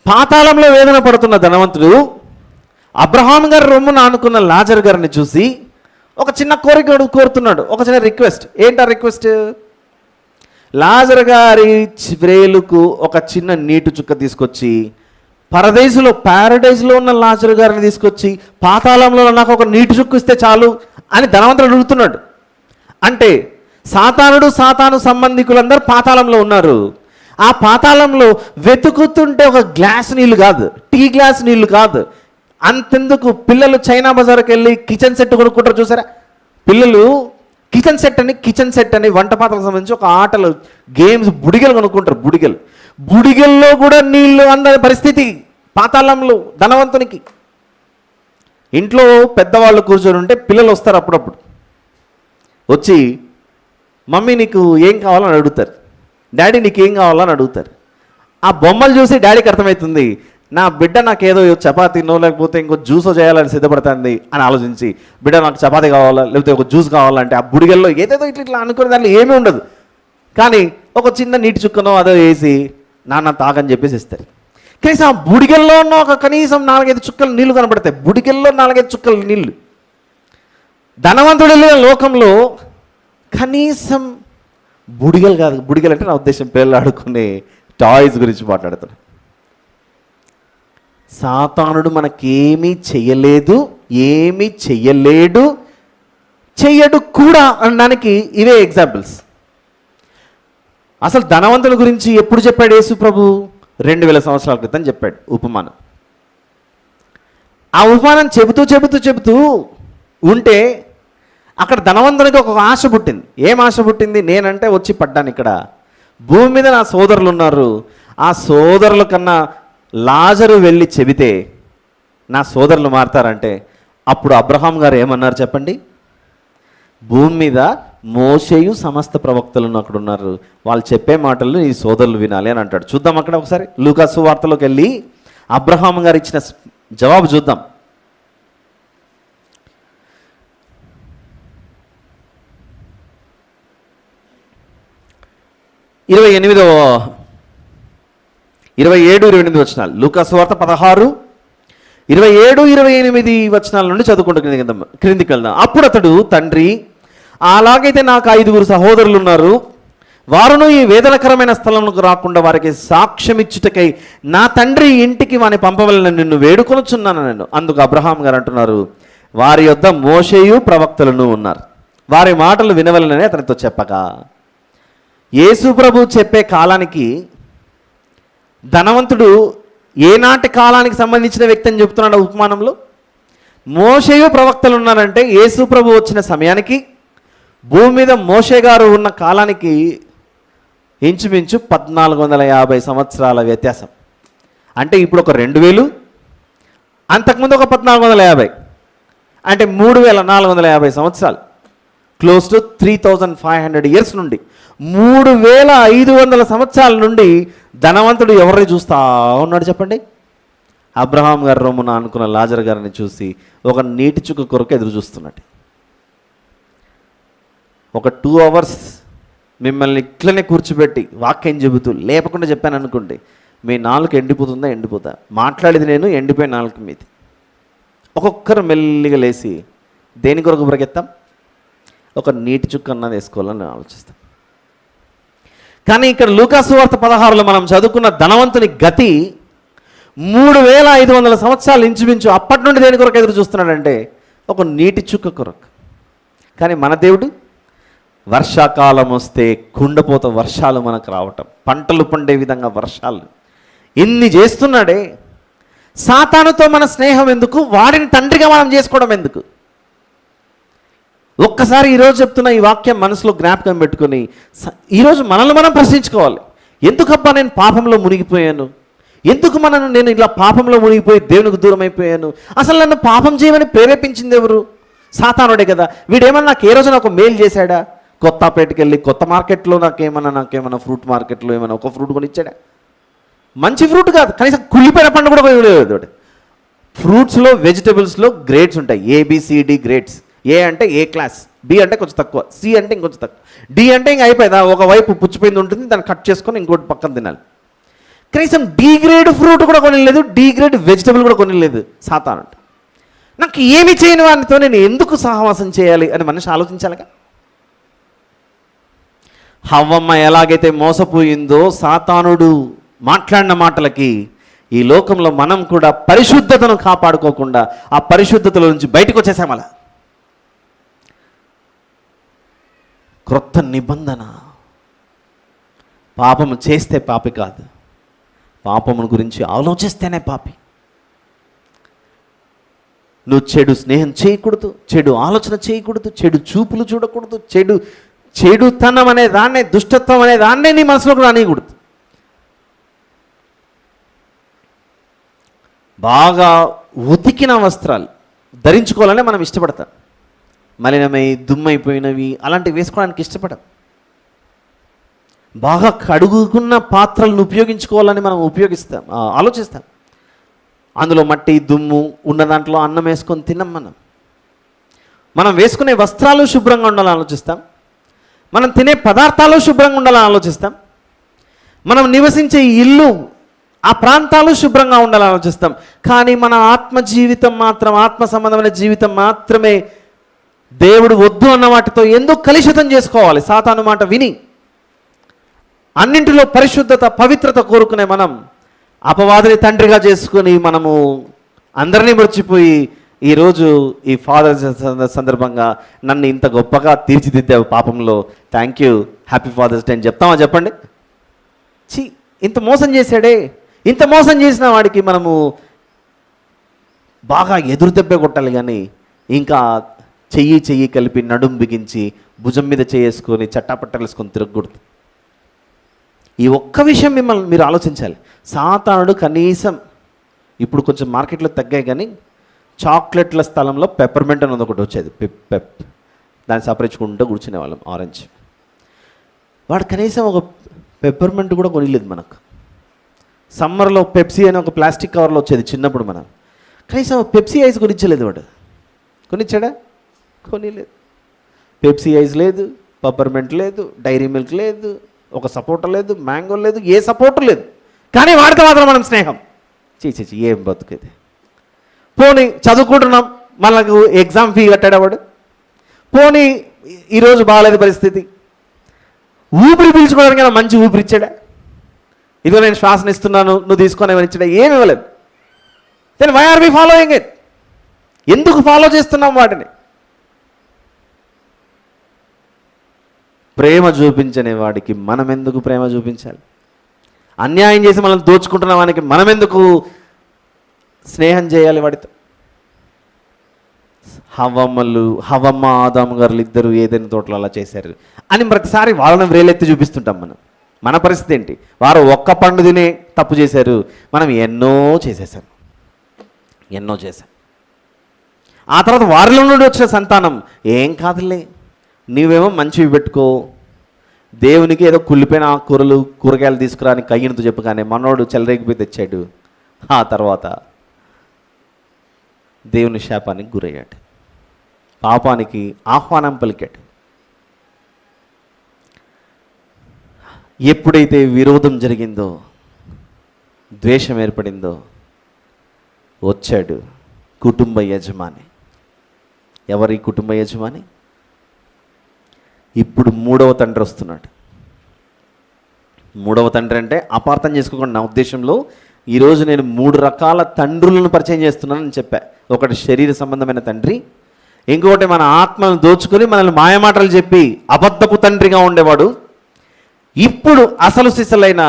పాతాళంలో వేదన పడుతున్న ధనవంతుడు అబ్రహాం గారి రొమ్మును ఆనుకున్న లాజరు గారిని చూసి ఒక చిన్న కోరిక కోరుతున్నాడు, ఒక చిన్న రిక్వెస్ట్. ఏంటా రిక్వెస్ట్? లాజరు గారి వ్రేలుకు ఒక చిన్న నీటి చుక్క తీసుకొచ్చి ప్యారడైజ్లో ఉన్న లాజరు గారిని తీసుకొచ్చి పాతాళంలో నాకు ఒక నీటి చుక్క ఇస్తే చాలు అని ధనవంతుడు అడుగుతున్నాడు. అంటే సాతాను సంబంధికులందరూ పాతాళంలో ఉన్నారు. ఆ పాతాళంలో వెతుకుతుంటే ఒక గ్లాస్ నీళ్ళు కాదు, టీ గ్లాస్ నీళ్ళు కాదు, అంతెందుకు పిల్లలు చైనా బజార్కి వెళ్ళి కిచెన్ సెట్ కొనుక్కుంటారు చూసారా? పిల్లలు కిచెన్ సెట్ అని వంట పాత్రలకు సంబంధించి ఒక ఆటలు గేమ్స్ బుడిగలు కొనుక్కుంటారు. బుడిగల్లో కూడా నీళ్లు అందని పరిస్థితి పాతాళంలో ధనవంతునికి. ఇంట్లో పెద్దవాళ్ళు కూర్చొని ఉంటే పిల్లలు వస్తారు అప్పుడప్పుడు, వచ్చి మమ్మీ నీకు ఏం కావాలని అడుగుతారు, డాడీ నీకు ఏం కావాలని అడుగుతారు. ఆ బొమ్మలు చూసి డాడీకి అర్థమవుతుంది నా బిడ్డ నాకేదో చపాతీనో లేకపోతే ఇంకో జ్యూసో చేయాలని సిద్ధపడుతుంది అని ఆలోచించి, బిడ్డ నాకు చపాతీ కావాలా లేకపోతే ఒక జ్యూస్ కావాలంటే ఆ బుడిగల్లో ఏదేదో ఇట్లా అనుకునే దాంట్లో ఏమీ ఉండదు, కానీ ఒక చిన్న నీటి చుక్కనో అదో వేసి నాన్న తాగని చెప్పేసి ఇస్తారు. కనీసం ఆ బుడిగల్లో ఉన్న ఒక కనీసం 4-5 చుక్కలు నీళ్లు కనపడతాయి. బుడిగల్లో 4-5 చుక్కలు నీళ్లు. ధనవంతుడు వెళ్ళిన లోకంలో కనీసం బుడిగలు కాదు, బుడిగలు అంటే నా ఉద్దేశం పిల్లలు ఆడుకునే టాయ్స్ గురించి మాట్లాడుతున్నాను. సాతానుడు మనకేమీ చెయ్యలేదు, ఏమీ చెయ్యలేడు, చెయ్యడు కూడా అనడానికి ఇవే ఎగ్జాంపుల్స్. అసలు ధనవంతుల గురించి ఎప్పుడు చెప్పాడు యేసు ప్రభు? 2000 సంవత్సరాల క్రితం చెప్పాడు ఉపమానం. ఆ ఉపమానం చెబుతూ ఉంటే అక్కడ ధనవంతునికి ఒక ఆశ పుట్టింది. ఏం ఆశ పుట్టింది? నేనంటే వచ్చి పడ్డాను ఇక్కడ, భూమి మీద నా సోదరులు ఉన్నారు, ఆ సోదరుల కన్నా లాజరు వెళ్ళి చెబితే నా సోదరులు మారతారంటే అప్పుడు అబ్రహాం గారు ఏమన్నారు చెప్పండి? భూమి మీద మోషేయు సమస్త ప్రవక్తలను అక్కడ ఉన్నారు, వాళ్ళు చెప్పే మాటలు ఈ సోదరులు వినాలి అని అంటాడు. చూద్దాం అక్కడ ఒకసారి లూకా సువార్తలోకి వెళ్ళి అబ్రహాం గారు ఇచ్చిన జవాబు చూద్దాం. 27-28 వచనాలు, లూకా సువార్త 16:27-28 వచనాల నుండి చదువుకుంటూ క్రిందికి వెళ్దాం. అప్పుడు అతడు, తండ్రి అలాగైతే నాకు 5 సహోదరులు ఉన్నారు, వారును ఈ వేదనకరమైన స్థలంకు రాకుండా వారికి సాక్ష్యం ఇచ్చుటకై నా తండ్రి ఇంటికి వాని పంపవలని నిన్ను వేడుకొనుచున్నాను నేను. అందుకు అబ్రహాం గారు అంటున్నారు, వారి యొద్ద మోషేయు ప్రవక్తలను ఉన్నారు, వారి మాటలు వినవలనని అతనితో చెప్పగా. యేసు ప్రభు చెప్పే కాలానికి ధనవంతుడు ఏనాటి కాలానికి సంబంధించిన వ్యక్తి అని చెప్తున్నాడు ఉపమానంలో. మోషేయు ప్రవక్తలు ఉన్నారంటే యేసు ప్రభు వచ్చిన సమయానికి భూమి మీద మోషే గారు ఉన్న కాలానికి ఇంచుమించు 1450 సంవత్సరాల వ్యత్యాసం. అంటే ఇప్పుడు ఒక 2000, అంతకుముందు ఒక 1450, అంటే 3450 సంవత్సరాలు. క్లోజ్ టు 3500 ఇయర్స్ నుండి, 3500 సంవత్సరాల నుండి ధనవంతుడు ఎవరిని చూస్తా ఉన్నాడు చెప్పండి? అబ్రహాం గారి రొమ్మున అనుకున్న లాజర్ గారిని చూసి ఒక నీటి చుక్క కొరకు ఎదురు చూస్తున్నాడు. ఒక 2 hours మిమ్మల్ని ఇట్లనే కూర్చోబెట్టి వాక్యం చెబుతూ లేపకుండా చెప్పాను అనుకోండి, మీ నాలుక ఎండిపోతుందా? ఎండిపోతా. మాట్లాడేది నేను, ఎండిపోయిన నాలుక మీది. ఒక్కొక్కరు మెల్లిగా లేచి దేని కొరకు బ్రకెత్తాం? ఒక నీటి చుక్క అన్నది వేసుకోవాలని ఆలోచిస్తాం. కానీ ఇక్కడ లూకాసు వార్త 16లో మనం చదువుకున్న ధనవంతుని గతి 3500 సంవత్సరాలు ఇంచుమించు అప్పటి నుండి దేని కొరకు ఎదురు చూస్తున్నాడంటే ఒక నీటి చుక్క కొరకు. కానీ మన దేవుడు వర్షాకాలం వస్తే కుండపోత వర్షాలు మనకు రావటం, పంటలు పండే విధంగా వర్షాలు, ఇన్ని చేస్తున్నాడే. సాతానుతో మన స్నేహం ఎందుకు? వాడిని తండ్రిగా మనం చేసుకోవడం ఎందుకు? ఒక్కసారి ఈరోజు చెప్తున్న ఈ వాక్యం మనసులో జ్ఞాపకం పెట్టుకుని ఈరోజు మనల్ని మనం ప్రశ్నించుకోవాలి. ఎందుకబ్బా నేను పాపంలో మునిగిపోయాను? ఎందుకు నేను ఇలా పాపంలో మునిగిపోయి దేవునికి దూరం అయిపోయాను? అసలు నన్ను పాపం చేయమని ప్రేరేపించింది ఎవరు? సాతానుడే కదా. వీడేమన్నా నాకు ఏ రోజున ఒక మేలు చేశాడా? కొత్తపేటకి వెళ్ళి కొత్త మార్కెట్లో నాకేమన్నా ఫ్రూట్ మార్కెట్లో ఏమైనా ఒక ఫ్రూట్ కొని ఇచ్చాడా? మంచి ఫ్రూట్ కాదు, కనీసం కుళ్ళిపోయిన పండు కూడా కొనిలేదు. ఫ్రూట్స్లో వెజిటబుల్స్లో గ్రేడ్స్ ఉంటాయి, ABCD గ్రేడ్స్. ఏ అంటే ఏ క్లాస్, బి అంటే కొంచెం తక్కువ, సి అంటే ఇంకొంచెం తక్కువ, డి అంటే ఇంక అయిపోయింది. ఒకవైపు పుచ్చిపోయింది ఉంటుంది, దాన్ని కట్ చేసుకొని ఇంకోటి పక్కన తినాలి. కనీసం డి గ్రేడ్ ఫ్రూట్ కూడా కొనిలేదు, డి గ్రేడ్ వెజిటబుల్ కూడా కొనిలేదు సాతాను. నాకు ఏమి చేయని వారితో నేను ఎందుకు సహవాసం చేయాలి అని మనిషి ఆలోచించాలిగా. హవ్వమ్మ ఎలాగైతే మోసపోయిందో సాతానుడు మాట్లాడిన మాటలకి, ఈ లోకంలో మనం కూడా పరిశుద్ధతను కాపాడుకోకుండా ఆ పరిశుద్ధతలో నుంచి బయటకు వచ్చేసాం. అలా క్రొత్త నిబంధన, పాపము చేస్తే పాపి కాదు, పాపమును గురించి ఆలోచిస్తేనే పాపి. నువ్వు చెడు స్నేహం చేయకూడదు, చెడు ఆలోచన చేయకూడదు, చెడు చూపులు చూడకూడదు, చెడుతనం అనే దాన్నే, దుష్టత్వం అనే దాన్నే నీ మనసులోకి రానియకూడదు. బాగా ఉతికిన వస్త్రాలు ధరించుకోవాలనే మనం ఇష్టపడతాం. మలినమై దుమ్మైపోయినవి అలాంటివి వేసుకోవడానికి ఇష్టపడం. బాగా కడుగుకున్న పాత్రలను ఉపయోగించుకోవాలని మనం ఆలోచిస్తాం. అందులో మట్టి దుమ్ము ఉన్న దాంట్లో అన్నం వేసుకొని తిన్నాం. మనం వేసుకునే వస్త్రాలు శుభ్రంగా ఉండాలని ఆలోచిస్తాం. మనం తినే పదార్థాలు శుభ్రంగా ఉండాలని ఆలోచిస్తాం. మనం నివసించే ఇల్లు, ఆ ప్రాంతాలు శుభ్రంగా ఉండాలని ఆలోచిస్తాం. కానీ మన ఆత్మ జీవితం మాత్రం, ఆత్మ సంబంధమైన జీవితం మాత్రమే దేవుడు వద్దు అన్న వాటితో ఎందుకు కలుషితం చేసుకోవాలి? సాతాను మాట విని అన్నింటిలో పరిశుద్ధత, పవిత్రత కోరుకునే మనం అపవాదిని తండ్రిగా చేసుకుని మనము అందరినీ మర్చిపోయి ఈరోజు ఈ ఫాదర్స్ సందర్భంగా నన్ను ఇంత గొప్పగా తీర్చిదిద్దావు పాపంలో, thank you, happy father's day అని చెప్తామా చెప్పండి? ఇంత మోసం చేశాడే, ఇంత మోసం చేసిన వాడికి మనము బాగా ఎదురు దెబ్బే కొట్టాలి. కానీ ఇంకా చెయ్యి కలిపి నడుం బిగించి భుజం మీద చేసుకొని చట్టాపట్టలేసుకొని తిరగకూడదు. ఈ ఒక్క విషయం మీరు ఆలోచించాలి. సాతానుడు కనీసం ఇప్పుడు కొంచెం మార్కెట్లో తగ్గాయి, కానీ చాక్లెట్ల స్థలంలో పెప్పర్మెంట్ అనేది ఒకటి వచ్చేది, పెప్, దాన్ని సపరించుకుంటూ కూర్చునేవాళ్ళం, ఆరెంజ్. వాడు కనీసం ఒక పెప్పర్మెంట్ కూడా కొనిలేదు మనకు. సమ్మర్లో పెప్సీ అని ఒక ప్లాస్టిక్ కవర్లో వచ్చేది చిన్నప్పుడు. మనం కనీసం పెప్సీ ఐస్ కొనిచ్చలేదు. వాడు కొనిచ్చాడా? కొనిలేదు. పెప్సీ ఐస్ లేదు, పెప్పర్మెంట్ లేదు, డైరీ మిల్క్ లేదు, ఒక సపోటా లేదు, మ్యాంగో లేదు, ఏ సపోర్టు లేదు. కానీ వాడితో మాత్రం మనం స్నేహం. చీ ఏం బతుకేది. పోనీ చదువుకుంటున్నాం, మనకు ఎగ్జామ్ ఫీ కట్టాడవాడు. పోనీ ఈరోజు బాగాలేదు పరిస్థితి, ఊపిరి పీల్చుకోవడానికి మంచి ఊపిరి ఇచ్చాడా? ఇదిగో నేను శ్వాసన ఇస్తున్నాను, నువ్వు తీసుకొని ఏమని ఇచ్చాడా? ఏమి ఇవ్వలేదు. Then why are we following it? ఎందుకు ఫాలో చేస్తున్నాం వాటిని? ప్రేమ చూపించనే వాడికి మనం ఎందుకు ప్రేమ చూపించాలి? అన్యాయం చేసి మనం దోచుకుంటున్న వానికి మనం ఎందుకు స్నేహం చేయాలి వాడితో? హవమ్మ ఆదాము గారు ఇద్దరు ఏదైనా తోటలో అలా చేశారు అని ప్రతిసారి వాళ్ళని వేలెత్తి చూపిస్తుంటాం. మన పరిస్థితి ఏంటి? వారు ఒక్క పండు తినే తప్పు చేశారు, మనం ఎన్నో చేసాం. ఆ తర్వాత వారిలో నుండి వచ్చిన సంతానం ఏం కాదులే, నీవేమో మంచివి పెట్టుకో, దేవునికి ఏదో కుళ్ళిపోయిన కూరగాయలు తీసుకురాని కయ్యనుతో చెప్పు. కానీ మనోడు చెలరేగిపోయి తెచ్చాడు. ఆ తర్వాత దేవుని శాపానికి గురయ్యాడు, పాపానికి ఆహ్వానం పలికాడు. ఎప్పుడైతే విరోధం జరిగిందో, ద్వేషం ఏర్పడిందో, వచ్చాడు కుటుంబ యజమాని. ఎవరి కుటుంబ యజమాని? ఇప్పుడు మూడవ తండ్రి వస్తున్నాడు. మూడవ తండ్రి అంటే అపార్థం చేసుకోకుండా, నా ఉద్దేశంలో ఈరోజు నేను 3 రకాల తండ్రులను పరిచయం చేస్తున్నానని చెప్పా. ఒకటి శరీర సంబంధమైన తండ్రి, ఇంకొకటి మన ఆత్మను దోచుకొని మనల్ని మాయమాటలు చెప్పి అబద్ధపు తండ్రిగా ఉండేవాడు. ఇప్పుడు అసలు సిసలైన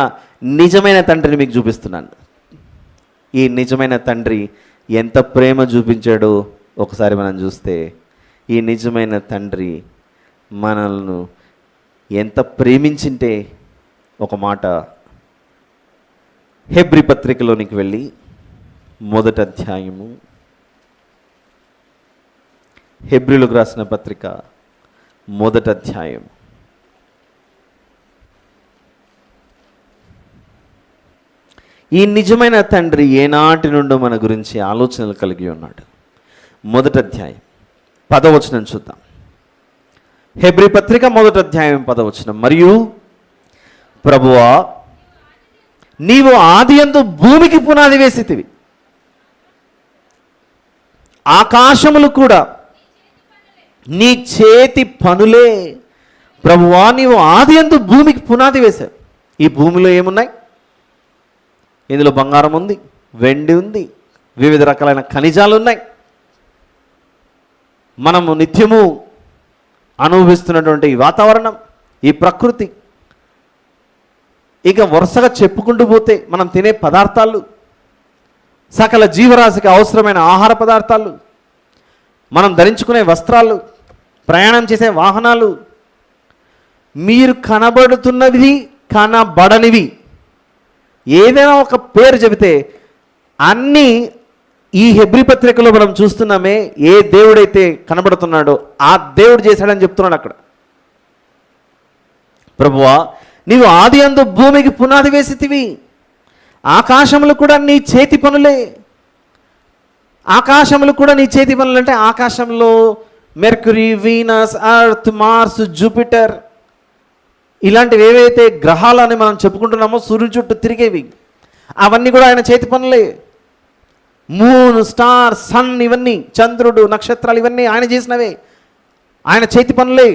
నిజమైన తండ్రిని మీకు చూపిస్తున్నాను. ఈ నిజమైన తండ్రి ఎంత ప్రేమ చూపించాడో ఒకసారి మనం చూస్తే, ఈ నిజమైన తండ్రి మనల్ని ఎంత ప్రేమించింటే, ఒక మాట హెబ్రీ పత్రికలోనికి వెళ్ళి మొదటి అధ్యాయము, హెబ్రీలకు రాసిన పత్రిక మొదటి అధ్యాయం ఈ నిజమైన తండ్రి ఏనాటి నుండో మన గురించి ఆలోచనలు కలిగి ఉన్నాడు. మొదటి అధ్యాయం 10వ వచనం చూద్దాం. హెబ్రీ పత్రిక మొదటి అధ్యాయం 10వ వచనం. మరియు ప్రభువా, నీవు ఆదియందు భూమికి పునాది వేసితివి, ఆకాశములు కూడా నీ చేతి పనులే. ప్రభువా, నీవు ఆదియందు భూమికి పునాది వేశావు. ఈ భూమిలో ఏమున్నాయి? ఇందులో బంగారం ఉంది, వెండి ఉంది, వివిధ రకాలైన ఖనిజాలు ఉన్నాయి. మనము నిత్యము అనుభవిస్తున్నటువంటి ఈ వాతావరణం, ఈ ప్రకృతి, ఇక వరుసగా చెప్పుకుంటూ పోతే మనం తినే పదార్థాలు, సకల జీవరాశికి అవసరమైన ఆహార పదార్థాలు, మనం ధరించుకునే వస్త్రాలు, ప్రయాణం చేసే వాహనాలు, మీరు కనబడుతున్నవి కనబడనివి ఏదైనా ఒక పేరు చెబితే అన్నీ ఈ హెబ్రీ పత్రికలో మనం చూస్తున్నామే. ఏ దేవుడైతే కనబడుతున్నాడో ఆ దేవుడు చేశాడని చెప్తున్నాడు అక్కడ. ప్రభువా, నీవు ఆదియందు భూమికి పునాది వేసితివి, ఆకాశములు కూడా నీ చేతి పనులే. ఆకాశములు కూడా నీ చేతి పనులు అంటే ఆకాశంలో Mercury, Venus, earth, Mars, Jupiter ఇలాంటివి ఏవైతే గ్రహాలని మనం చెప్పుకుంటున్నామో, సూర్యుని చుట్టూ తిరిగేవి, అవన్నీ కూడా ఆయన చేతి పనులే. మూన్, స్టార్, సన్, ఇవన్నీ, చంద్రుడు, నక్షత్రాలు, ఇవన్నీ ఆయన చేసినవే, ఆయన చేతి పనులే.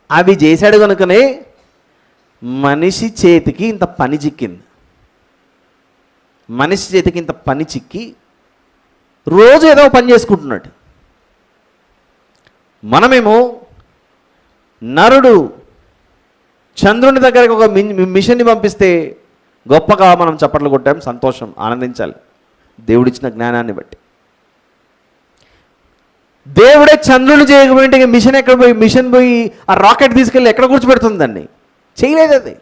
అవి చేశాడు కనుకనే మనిషి చేతికి ఇంత పని చిక్కింది. మనిషి చేతికి ఇంత పని చిక్కి రోజు ఏదో పని చేసుకుంటున్నాడు. మనమేమో నరుడు చంద్రుని దగ్గరికి ఒక మిషన్ని పంపిస్తే గొప్పగా మనం చప్పట్లు కొట్టాం, సంతోషం, ఆనందించాలి దేవుడిచ్చిన జ్ఞానాన్ని బట్టి. దేవుడే చంద్రుని చేయకపోయింటే మిషన్ ఎక్కడ పోయి, మిషన్ పోయి ఆ రాకెట్ తీసుకెళ్ళి ఎక్కడ కూర్చోబెడుతుంది దాన్ని? చేయలేదు అది.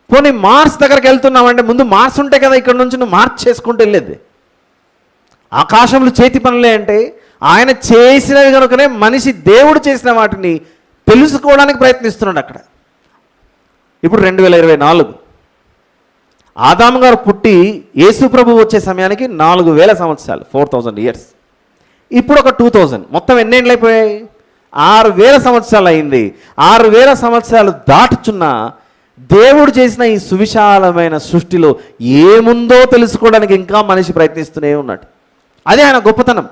పోనీ మార్స్ దగ్గరికి వెళ్తున్నామంటే ముందు మార్స్ ఉంటే కదా ఇక్కడ నుంచి నువ్వు మార్చ్ చేసుకుంటూ వెళ్ళేది. ఆకాశంలో చేతి పనులే అంటే ఆయన చేసినవి కనుకనే మనిషి దేవుడు చేసిన వాటిని తెలుసుకోవడానికి ప్రయత్నిస్తున్నాడు అక్కడ. ఇప్పుడు 2024 ఆదాము గారు పుట్టి యేసు ప్రభు వచ్చే సమయానికి 4000 సంవత్సరాలు, 4000 ఇయర్స్. ఇప్పుడు ఒక 2000, మొత్తం ఎన్నేళ్ళు అయిపోయాయి? 6000 సంవత్సరాలు అయింది. 6000 సంవత్సరాలు దాటుచున్న దేవుడు చేసిన ఈ సువిశాలమైన సృష్టిలో ఏముందో తెలుసుకోవడానికి ఇంకా మనిషి ప్రయత్నిస్తూనే ఉన్నాడు. అదే ఆయన గొప్పతనం.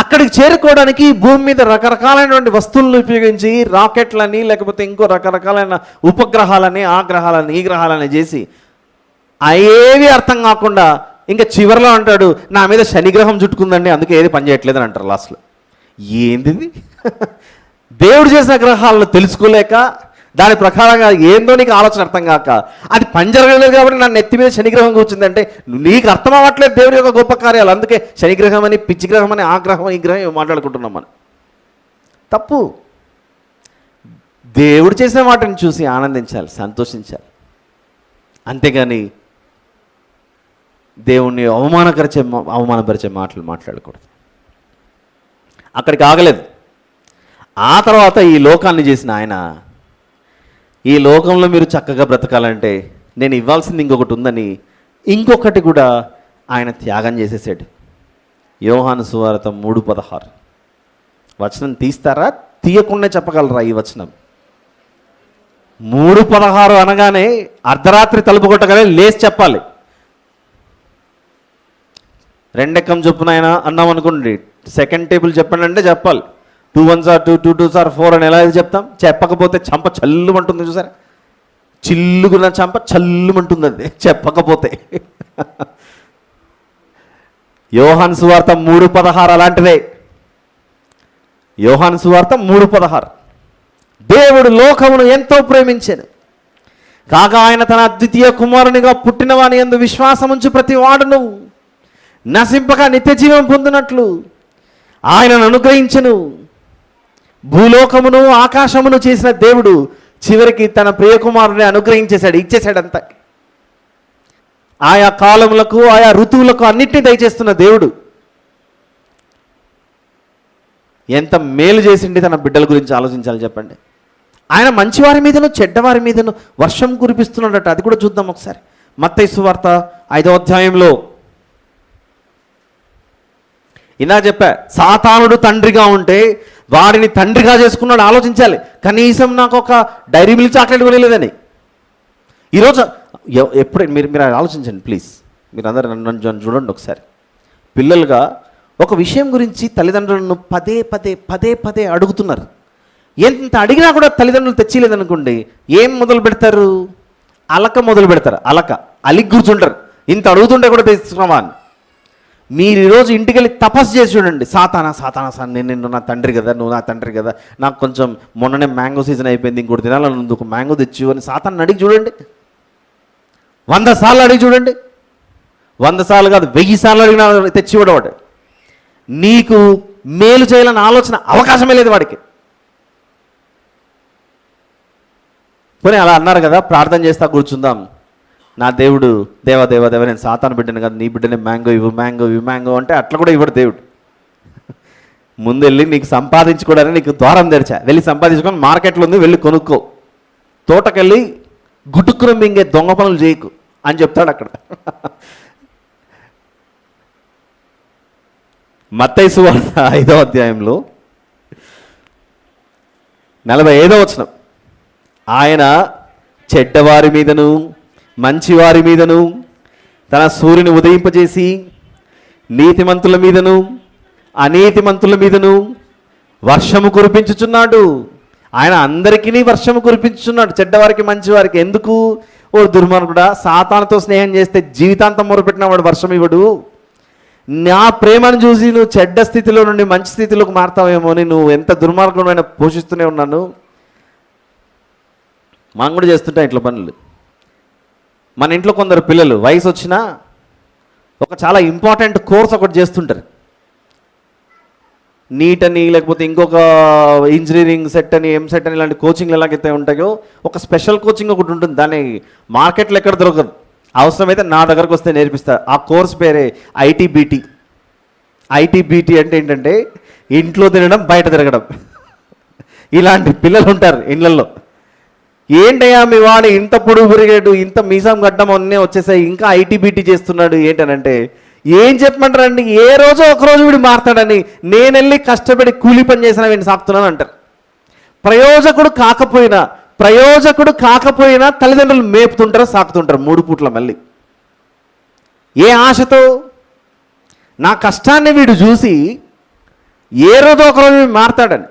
అక్కడికి చేరుకోవడానికి భూమి మీద రకరకాలైనటువంటి వస్తువులను ఉపయోగించి, రాకెట్లని లేకపోతే ఇంకో రకరకాలైన ఉపగ్రహాలని, ఆ గ్రహాలని, ఈ గ్రహాలని చేసి అవేవి అర్థం కాకుండా ఇంకా చివరిలో అంటాడు, నా మీద శనిగ్రహం చుట్టుకుందండి, అందుకే ఏది పనిచేయట్లేదు అని అంటారు లాస్ట్లో. ఏంది? దేవుడు చేసిన గ్రహాలను తెలుసుకోలేక దాని ప్రకారంగా ఏందో నీకు ఆలోచన అర్థం కాక అది పని జరగలేదు కాబట్టి నా నెత్తి మీద శనిగ్రహం కూర్చుందంటే నీకు అర్థం అవ్వట్లేదు దేవుడి యొక్క గొప్ప కార్యాలు. అందుకే శనిగ్రహం అని, పిచ్చి గ్రహం అని, ఆ గ్రహం, ఈ గ్రహం మాట్లాడుకుంటున్నాం మనం. తప్పు. దేవుడు చేసిన వాటిని చూసి ఆనందించాలి, సంతోషించాలి. అంతేగాని దేవుణ్ణి అవమానపరిచే మాటలు మాట్లాడకూడదు. అక్కడికి ఆగలేదు. ఆ తర్వాత ఈ లోకాన్ని చేసిన ఆయన, ఈ లోకంలో మీరు చక్కగా బ్రతకాలంటే నేను ఇవ్వాల్సింది ఇంకొకటి ఉందని ఇంకొకటి కూడా ఆయన త్యాగం చేసేసాడు. యోహాను సువార్త 3:16 వచనం తీస్తారా, తీయకుండా చెప్పగలరా ఈ వచనం? 3:16 అనగానే అర్ధరాత్రి తలుపు కొట్టగానే లేచి చెప్పాలి. రెండెక్కం చొప్పున ఆయన అన్నాం అనుకోండి, సెకండ్ టేబుల్ చెప్పండి అంటే చెప్పాలి. 2 1s are 2, 2 2s are 4 అని ఎలా చెప్తాం? చెప్పకపోతే చంప చల్లుమంటుంది చూసారా, చిల్లుగున్న చంప చల్లుమంటుంది అది చెప్పకపోతే. యోహాను సువార్త 3:16 అలాంటిదే. యోహాను సువార్త 3:16 దేవుడు లోకమును ఎంతో ప్రేమించెను కాగా ఆయన తన అద్వితీయ కుమారునిగా పుట్టిన వాని యందు విశ్వాసముంచు ప్రతి వాడును నశింపక నిత్య జీవం పొందినట్లు ఆయనను అనుగ్రహించెను. భూలోకమును ఆకాశమును చేసిన దేవుడు చివరికి తన ప్రియకుమారుని అనుగ్రహించేశాడు, ఇచ్చేశాడంతా. ఆయా కాలములకు ఆయా ఋతువులకు అన్నిటినీ దయచేస్తున్న దేవుడు ఎంత మేలు చేసిండి తన బిడ్డల గురించి ఆలోచించాలి చెప్పండి. ఆయన మంచివారి మీదను చెడ్డవారి మీదను వర్షం కురిపిస్తున్నాడట. అది కూడా చూద్దాం ఒకసారి. మత్తయి సువార్త 5వ అధ్యాయంలో ఇలా చెప్పా, సాతానుడు తండ్రిగా ఉంటే వాడిని తండ్రిగా చేసుకున్నాడు. ఆలోచించాలి, కనీసం నాకు ఒక డైరీ మిల్క్ చాక్లెట్ కూడా లేదని. ఈరోజు ఎప్పుడైనా మీరు ఆలోచించండి ప్లీజ్. మీరు అందరూ నన్ను చూడండి ఒకసారి. పిల్లలుగా ఒక విషయం గురించి తల్లిదండ్రులను పదే పదే పదే పదే అడుగుతున్నారు. ఎంత అడిగినా కూడా తల్లిదండ్రులు తెచ్చిలేదనుకోండి, ఏం మొదలు పెడతారు? అలక మొదలు పెడతారు. అలిగి కూర్చుంటారు. ఇంత అడుగుతుంటే కూడా తెచ్చుకున్నావా అని. మీరు ఈరోజు ఇంటికి వెళ్ళి తపస్సు చేసి చూడండి. సాతానా నేను నా తండ్రి కదా, నువ్వు నా తండ్రి కదా, నాకు కొంచెం మొన్ననే మ్యాంగో సీజన్ అయిపోయింది, ఇంకోటి తినాలని ఉంది, ఒక మ్యాంగో తెచ్చు అని సాతాన్ని అడిగి చూడండి. 100 సార్లు అడిగి చూడండి. 100 సార్లు కాదు, 1000 సార్లు అడిగినా తెచ్చివాడు వాడు. నీకు మేలు చేయాలని ఆలోచన అవకాశమే లేదు వాడికి. పోనీ అలా అన్నారు కదా, ప్రార్థన చేస్తా కూర్చుందాం. నా దేవుడు దేవ నేను సాతాను బిడ్డను కదా, నీ బిడ్డనే మ్యాంగో ఇవ్వు అంటే అట్లా కూడా ఇవ్వడు దేవుడు. ముందు వెళ్ళి నీకు సంపాదించుకోవడానికి నీకు ద్వారం తెరిచా, వెళ్ళి సంపాదించుకొని మార్కెట్లో ఉంది, వెళ్ళి కొనుక్కో, తోటకెళ్ళి గుటుక్కున మింగే దొంగ పనులు చేయకు అని చెప్తాడు అక్కడ. మత్తయి సువార్త 5వ అధ్యాయంలో 45వ వచనం, ఆయన చెడ్డవారి మీదను మంచివారి మీదను తన సూర్యుని ఉదయింపజేసి నీతిమంతుల మీదను అనీతిమంతుల మీదను వర్షము కురిపించుచున్నాడు. ఆయన అందరికీ వర్షము కురిపించుచున్నాడు, చెడ్డవారికి మంచివారికి. ఎందుకు? ఓ దుర్మార్గుడా, సాతానుతో స్నేహం చేస్తే జీవితాంతం మొరపెట్టిన వాడు వర్షం ఇవ్వడు. నా ప్రేమను చూసి నువ్వు చెడ్డ స్థితిలో నుండి మంచి స్థితిలోకి మారుతావేమో అని నువ్వు ఎంత దుర్మార్గమైన పోషిస్తూనే ఉన్నాను. మనం కూడా చేస్తుంటాం ఇట్లా పనులు. మన ఇంట్లో కొందరు పిల్లలు వయసు వచ్చినా ఒక చాలా ఇంపార్టెంట్ కోర్స్ ఒకటి చేస్తుంటారు. నీట్ అని, లేకపోతే ఇంకొక ఇంజనీరింగ్ సెట్ అని, ఎంసెట్ అని, ఇలాంటి కోచింగ్లు ఎలాగైతే ఉంటాయో ఒక స్పెషల్ కోచింగ్ ఒకటి ఉంటుంది. దాన్ని మార్కెట్లో ఎక్కడ దొరకదు. అవసరమైతే నా దగ్గరకు వస్తే నేర్పిస్తా. ఆ కోర్స్ పేరే ఐటీబీటీ. ఐటీబీటీ అంటే ఏంటంటే ఇంట్లో తినడం బయట తిరగడం. ఇలాంటి పిల్లలు ఉంటారు ఇళ్ళల్లో. ఏంటయ్యా మీ వాడు ఇంత పొడుగు పెరిగాడు, ఇంత మీసం గడ్డం అన్నీ వచ్చేసాయి, ఇంకా ఐటీబీటీ చేస్తున్నాడు ఏంటనంటే, ఏం చెప్పమంటారండి, ఏ రోజో ఒకరోజు వీడు మారుతాడని నేను వెళ్ళి కష్టపడి కూలి పని చేసిన వీడిని సాకుతున్నాను అంటారు. ప్రయోజకుడు కాకపోయినా తల్లిదండ్రులు మేపుతుంటారు, సాకుతుంటారు 3 పూట్ల. మళ్ళీ ఏ ఆశతో? నా కష్టాన్ని వీడు చూసి ఏ రోజో ఒకరోజు మారుతాడని,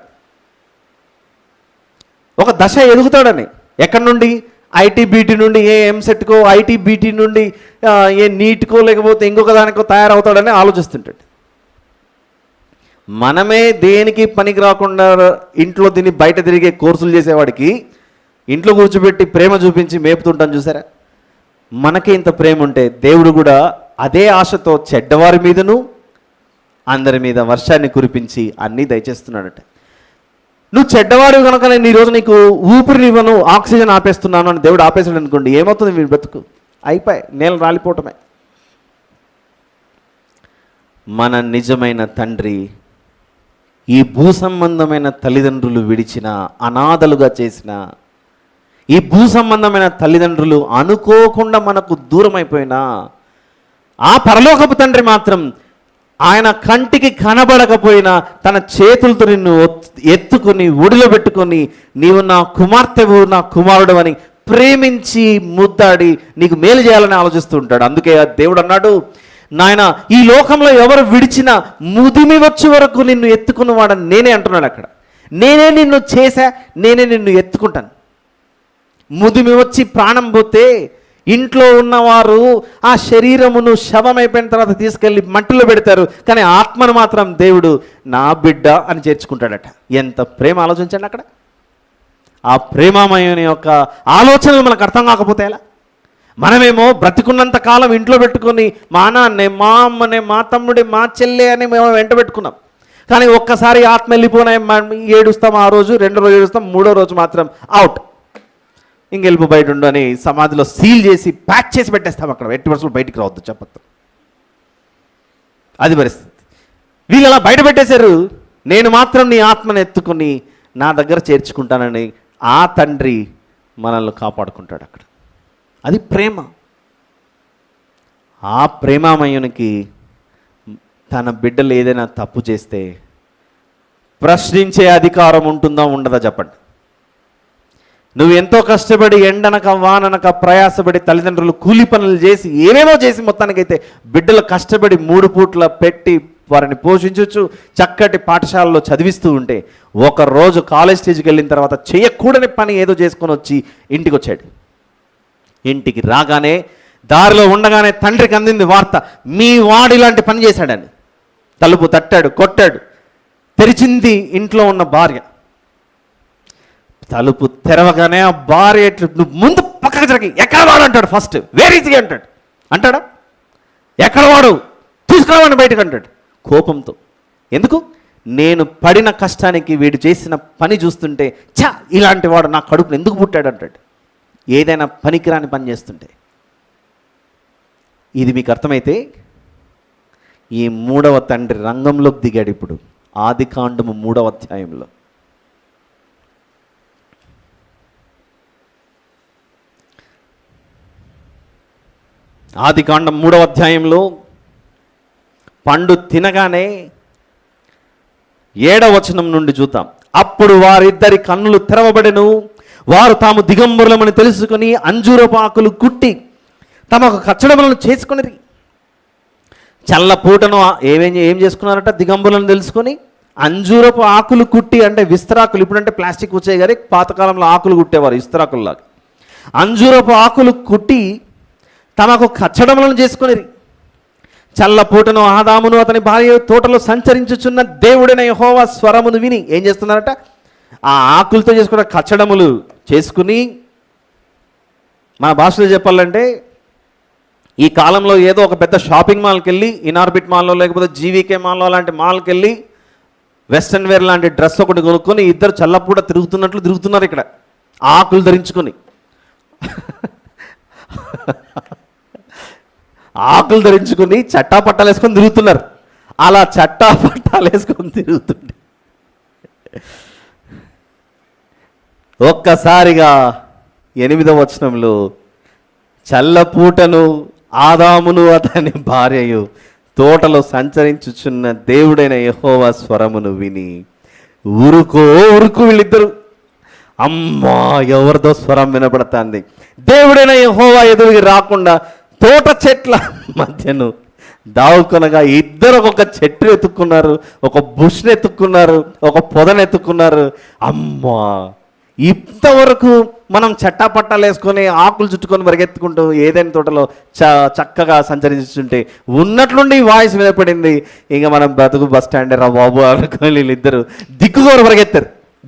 ఒక దశ ఎదుగుతాడని. ఎక్కడి నుండి? ఐటీబీటీ నుండి ఏ ఎంసెట్కో, ఐటీబీటీ నుండి ఏ నీట్కో, లేకపోతే ఇంకొక దానికో తయారవుతాడని ఆలోచిస్తుంటాడు. మనమే దేనికి పనికి రాకుండా ఇంట్లో తిని బయట తిరిగే కోర్సులు చేసేవాడికి ఇంట్లో కూర్చోబెట్టి ప్రేమ చూపించి మేపుతుంటాం చూసారా. మనకి ఇంత ప్రేమ ఉంటే దేవుడు కూడా అదే ఆశతో చెడ్డవారి మీదను అందరి మీద వర్షాన్ని కురిపించి అన్నీ దయచేస్తున్నాడట. నువ్వు చెడ్డవాడు కనుక నేను ఈరోజు నీకు ఊపిరినివ్వను, ఆక్సిజన్ ఆపేస్తున్నాను అని దేవుడు ఆపేసాడు అనుకోండి, ఏమవుతుంది? మీరు బ్రతుకు అయిపోయి నేల రాలిపోవటమే. మన నిజమైన తండ్రి ఈ భూ సంబంధమైన తల్లిదండ్రులు విడిచిన, అనాథలుగా చేసిన, ఈ భూ సంబంధమైన తల్లిదండ్రులు అనుకోకుండా మనకు దూరం అయిపోయినా ఆ పరలోకపు తండ్రి మాత్రం ఆయన కంటికి కనబడకపోయినా తన చేతులతో నిన్ను ఎత్తుకుని ఒడిలో పెట్టుకొని నీవు నా కుమార్తెవు, నా కుమారుడు అని ప్రేమించి ముద్దాడి నీకు మేలు చేయాలని ఆలోచిస్తూ ఉంటాడు. అందుకే దేవుడు అన్నాడు, నాయన ఈ లోకంలో ఎవరు విడిచినా ముదిమి వచ్చే వరకు నిన్ను ఎత్తుకున్నవాడని నేనే అంటున్నాడు. అక్కడ నేనే నిన్ను చేశా, నేనే నిన్ను ఎత్తుకుంటాను. ముదిమి వచ్చి ప్రాణం పోతే ఇంట్లో ఉన్నవారు ఆ శరీరమును శవమైపోయిన తర్వాత తీసుకెళ్ళి మట్టిలో పెడతారు, కానీ ఆత్మను మాత్రం దేవుడు నా బిడ్డ అని చేర్చుకుంటాడట. ఎంత ప్రేమ ఆలోచించండి అక్కడ. ఆ ప్రేమమయుని యొక్క ఆలోచనలు మనకు అర్థం కాకపోతే ఎలా? మనమేమో బ్రతికున్నంత కాలం ఇంట్లో పెట్టుకొని మా నాన్నే, మా అమ్మనే, మా తమ్ముడే, మా చెల్లె అని మేము వెంట పెట్టుకున్నాం. కానీ ఒక్కసారి ఆత్మ వెళ్ళిపోయినాయి, ఏడుస్తాం. ఆ రోజు, రెండో రోజు ఏడుస్తాం, మూడో రోజు మాత్రం అవుట్, ఇంకెళ్ళిపో, బయట ఉండు అని సమాధిలో సీల్ చేసి ప్యాక్ చేసి పెట్టేస్తాం. అక్కడ 80% బయటికి రావద్దు, చెప్పద్దు. అది పరిస్థితి. వీళ్ళు అలా బయట పెట్టేశారు. నేను మాత్రం నీ ఆత్మను ఎత్తుకుని నా దగ్గర చేర్చుకుంటానని ఆ తండ్రి మనల్ని కాపాడుకుంటాడు అక్కడ. అది ప్రేమ. ఆ ప్రేమామయునికి తన బిడ్డలు ఏదైనా తప్పు చేస్తే ప్రశ్నించే అధికారం ఉంటుందా, ఉండదా చెప్పండి? నువ్వు ఎంతో కష్టపడి ఎండనక వాననక ప్రయాసపడి తల్లిదండ్రులు కూలి పనులు చేసి ఏమేమో చేసి మొత్తానికైతే బిడ్డలు కష్టపడి 3 పూట్ల పెట్టి వారిని పోషించవచ్చు, చక్కటి పాఠశాలలో చదివిస్తూ ఉంటే ఒకరోజు కాలేజ్ స్టేజ్కి వెళ్ళిన తర్వాత చేయకూడని పని ఏదో చేసుకొని వచ్చి ఇంటికి వచ్చాడు. ఇంటికి రాగానే దారిలో ఉండగానే తండ్రికి అందింది వార్త, మీ వాడు ఇలాంటి పని చేశాడని. తలుపు తట్టాడు, కొట్టాడు. తెరిచింది ఇంట్లో ఉన్న భార్య. తలుపు తెరవగానే ఆ భార్య, నువ్వు ముందు పక్కకు జరిగి, ఎక్కడ వాడు అంటాడు. ఫస్ట్ వేర్ ఈజీ అంటాడా? ఎక్కడ వాడు, తీసుకురావని బయటకు అంటాడు కోపంతో. ఎందుకు? నేను పడిన కష్టానికి వీడు చేసిన పని చూస్తుంటే చా, ఇలాంటి వాడు నా కడుపును ఎందుకు పుట్టాడు అంటాడు. ఏదైనా పనికిరాని పని చేస్తుంటే. ఇది మీకు అర్థమైతే ఈ 3వ తండ్రి రంగంలోకి దిగాడు ఇప్పుడు. ఆదికాండము 3వ అధ్యాయంలో. ఆదికాండం 3వ అధ్యాయంలో పండు తినగానే 7వ వచనం నుండి చూద్దాం. అప్పుడు వారిద్దరి కన్నులు తెరవబడెను, వారు తాము దిగంబరులమని తెలుసుకుని అంజూరపు ఆకులు కుట్టి తమకు కచ్చడములను చేసుకుని, చల్లపూటను ఏం చేసుకున్నారట? దిగంబరులను తెలుసుకొని అంజూరపు ఆకులు కుట్టి, అంటే విస్తరాకులు, ఇప్పుడంటే ప్లాస్టిక్ వచ్చాయి కానీ పాతకాలంలో ఆకులు కుట్టేవారు విస్తరాకుల్లాగా. అంజూరపు ఆకులు కుట్టి తమకు కచ్చడములను చేసుకుని, చల్లపూటను ఆదామును అతని భార్య తోటలో సంచరించుచున్న దేవుడైన యెహోవా స్వరమును విని ఏం చేస్తున్నారట? ఆ ఆకులతో చేసుకున్న కచ్చడములు చేసుకుని, మన భాషలో చెప్పాలంటే ఈ కాలంలో ఏదో ఒక పెద్ద షాపింగ్ మాల్కి వెళ్ళి, ఇనార్బిట్ మాల్లో లేకపోతే జీవీకే మాల్లో లాంటి మాల్కి వెళ్ళి వెస్ట్రన్ వేర్ లాంటి డ్రెస్ ఒకటి కొనుక్కొని ఇద్దరు చల్లపూట తిరుగుతున్నట్లు తిరుగుతున్నారు ఇక్కడ ఆకులు ధరించుకొని. ఆకులు ధరించుకొని చట్టా పట్టాలు వేసుకొని తిరుగుతున్నారు. అలా చట్టా పట్టాలు వేసుకొని తిరుగుతుండే ఒక్కసారిగా 8వ వచనంలో చల్లపూటను ఆదామును అతని భార్యయు తోటలో సంచరించుచున్న దేవుడైన యెహోవా స్వరమును విని ఉరుకు వీళ్ళిద్దరు. అమ్మా, ఎవరిదో స్వరం వినపడుతుంది. దేవుడైన యెహోవా ఎదురుకి రాకుండా తోట చెట్ల మధ్యను దావుకొనగా ఇద్దరు ఒక చెట్టు ఎత్తుక్కున్నారు, ఒక బుష్ని ఎత్తుక్కున్నారు, ఒక పొదను ఎత్తుక్కున్నారు. అమ్మా, ఇంతవరకు మనం చట్టాపట్టాలు వేసుకొని ఆకులు చుట్టుకొని పరిగెత్తుకుంటూ ఏదైనా తోటలో చక్కగా సంచరించుంటే ఉన్నట్లుండి వాయిస్ వినపడింది. ఇంకా మనం బ్రతుకు బస్ స్టాండ్ రా బాబు అనుకొని వీళ్ళిద్దరు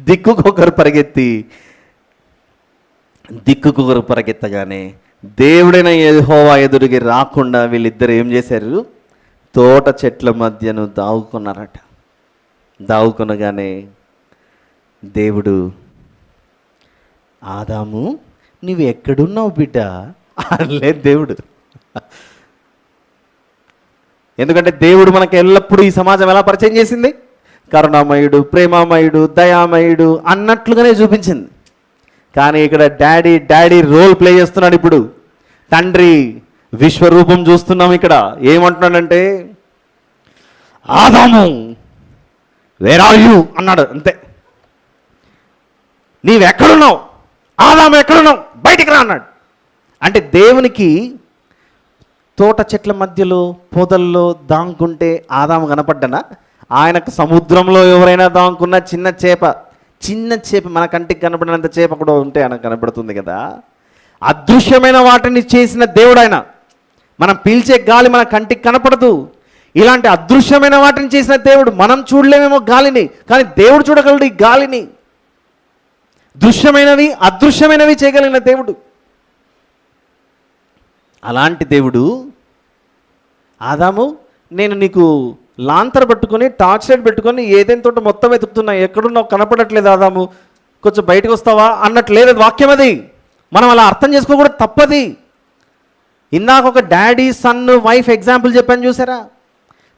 దిక్కుకొకరు పరిగెత్తగానే దేవుడైన యెహోవా ఎదురుకి రాకుండా వీళ్ళిద్దరు ఏం చేశారు? తోట చెట్ల మధ్యను దావుకున్నారట. దావుకొనగానే దేవుడు, ఆదాము నువ్వు ఎక్కడున్నావు బిడ్డ అనలేదు దేవుడు. ఎందుకంటే దేవుడు మనకు ఎల్లప్పుడూ ఈ సమాజం ఎలా పరిచయం చేసింది? కరుణామయుడు, ప్రేమామయుడు, దయామయుడు అన్నట్లుగానే చూపించింది. కానీ ఇక్కడ డాడీ రోల్ ప్లే చేస్తున్నాడు. ఇప్పుడు తండ్రి విశ్వరూపం చూస్తున్నాం. ఇక్కడ ఏమంటున్నాడంటే, ఆదాము వేర్ ఆర్ యు అన్నాడు. అంతే. నీవెక్కడున్నావు, ఆదాము ఎక్కడున్నావు, బయటికి రా అన్నాడు. అంటే దేవునికి తోట చెట్ల మధ్యలో పొదల్లో దాంకుంటే ఆదాము కనపడ్డనా? ఆయనకు సముద్రంలో ఎవరైనా దాంకున్న చిన్న చేప మన కంటికి కనపడినంత చేప కూడా ఉంటే ఆయనకు కనపడుతుంది కదా. అదృశ్యమైన వాటిని చేసిన దేవుడు ఆయన. మనం పీల్చే గాలి మన కంటికి కనపడదు. ఇలాంటి అదృశ్యమైన వాటిని చేసిన దేవుడు. మనం చూడలేమేమో గాలిని, కానీ దేవుడు చూడగలడు ఈ గాలిని. దృశ్యమైనవి అదృశ్యమైనవి చేయగలిగిన దేవుడు. అలాంటి దేవుడు, ఆదాము నేను నీకు లాంతర్ పట్టుకొని టార్చ్ లైట్ పెట్టుకొని ఏదైనా తోట మొత్తం వెతుకుతున్నా, ఎక్కడున్నావు కనపడట్లేదు ఆదాము, కొంచెం బయటకు వస్తావా అన్నట్లేదు వాక్యం. అది మనం అలా అర్థం చేసుకోకూడదు, తప్పది. ఇందాక ఒక డాడీ సన్ వైఫ్ ఎగ్జాంపుల్ చెప్పాను చూసారా.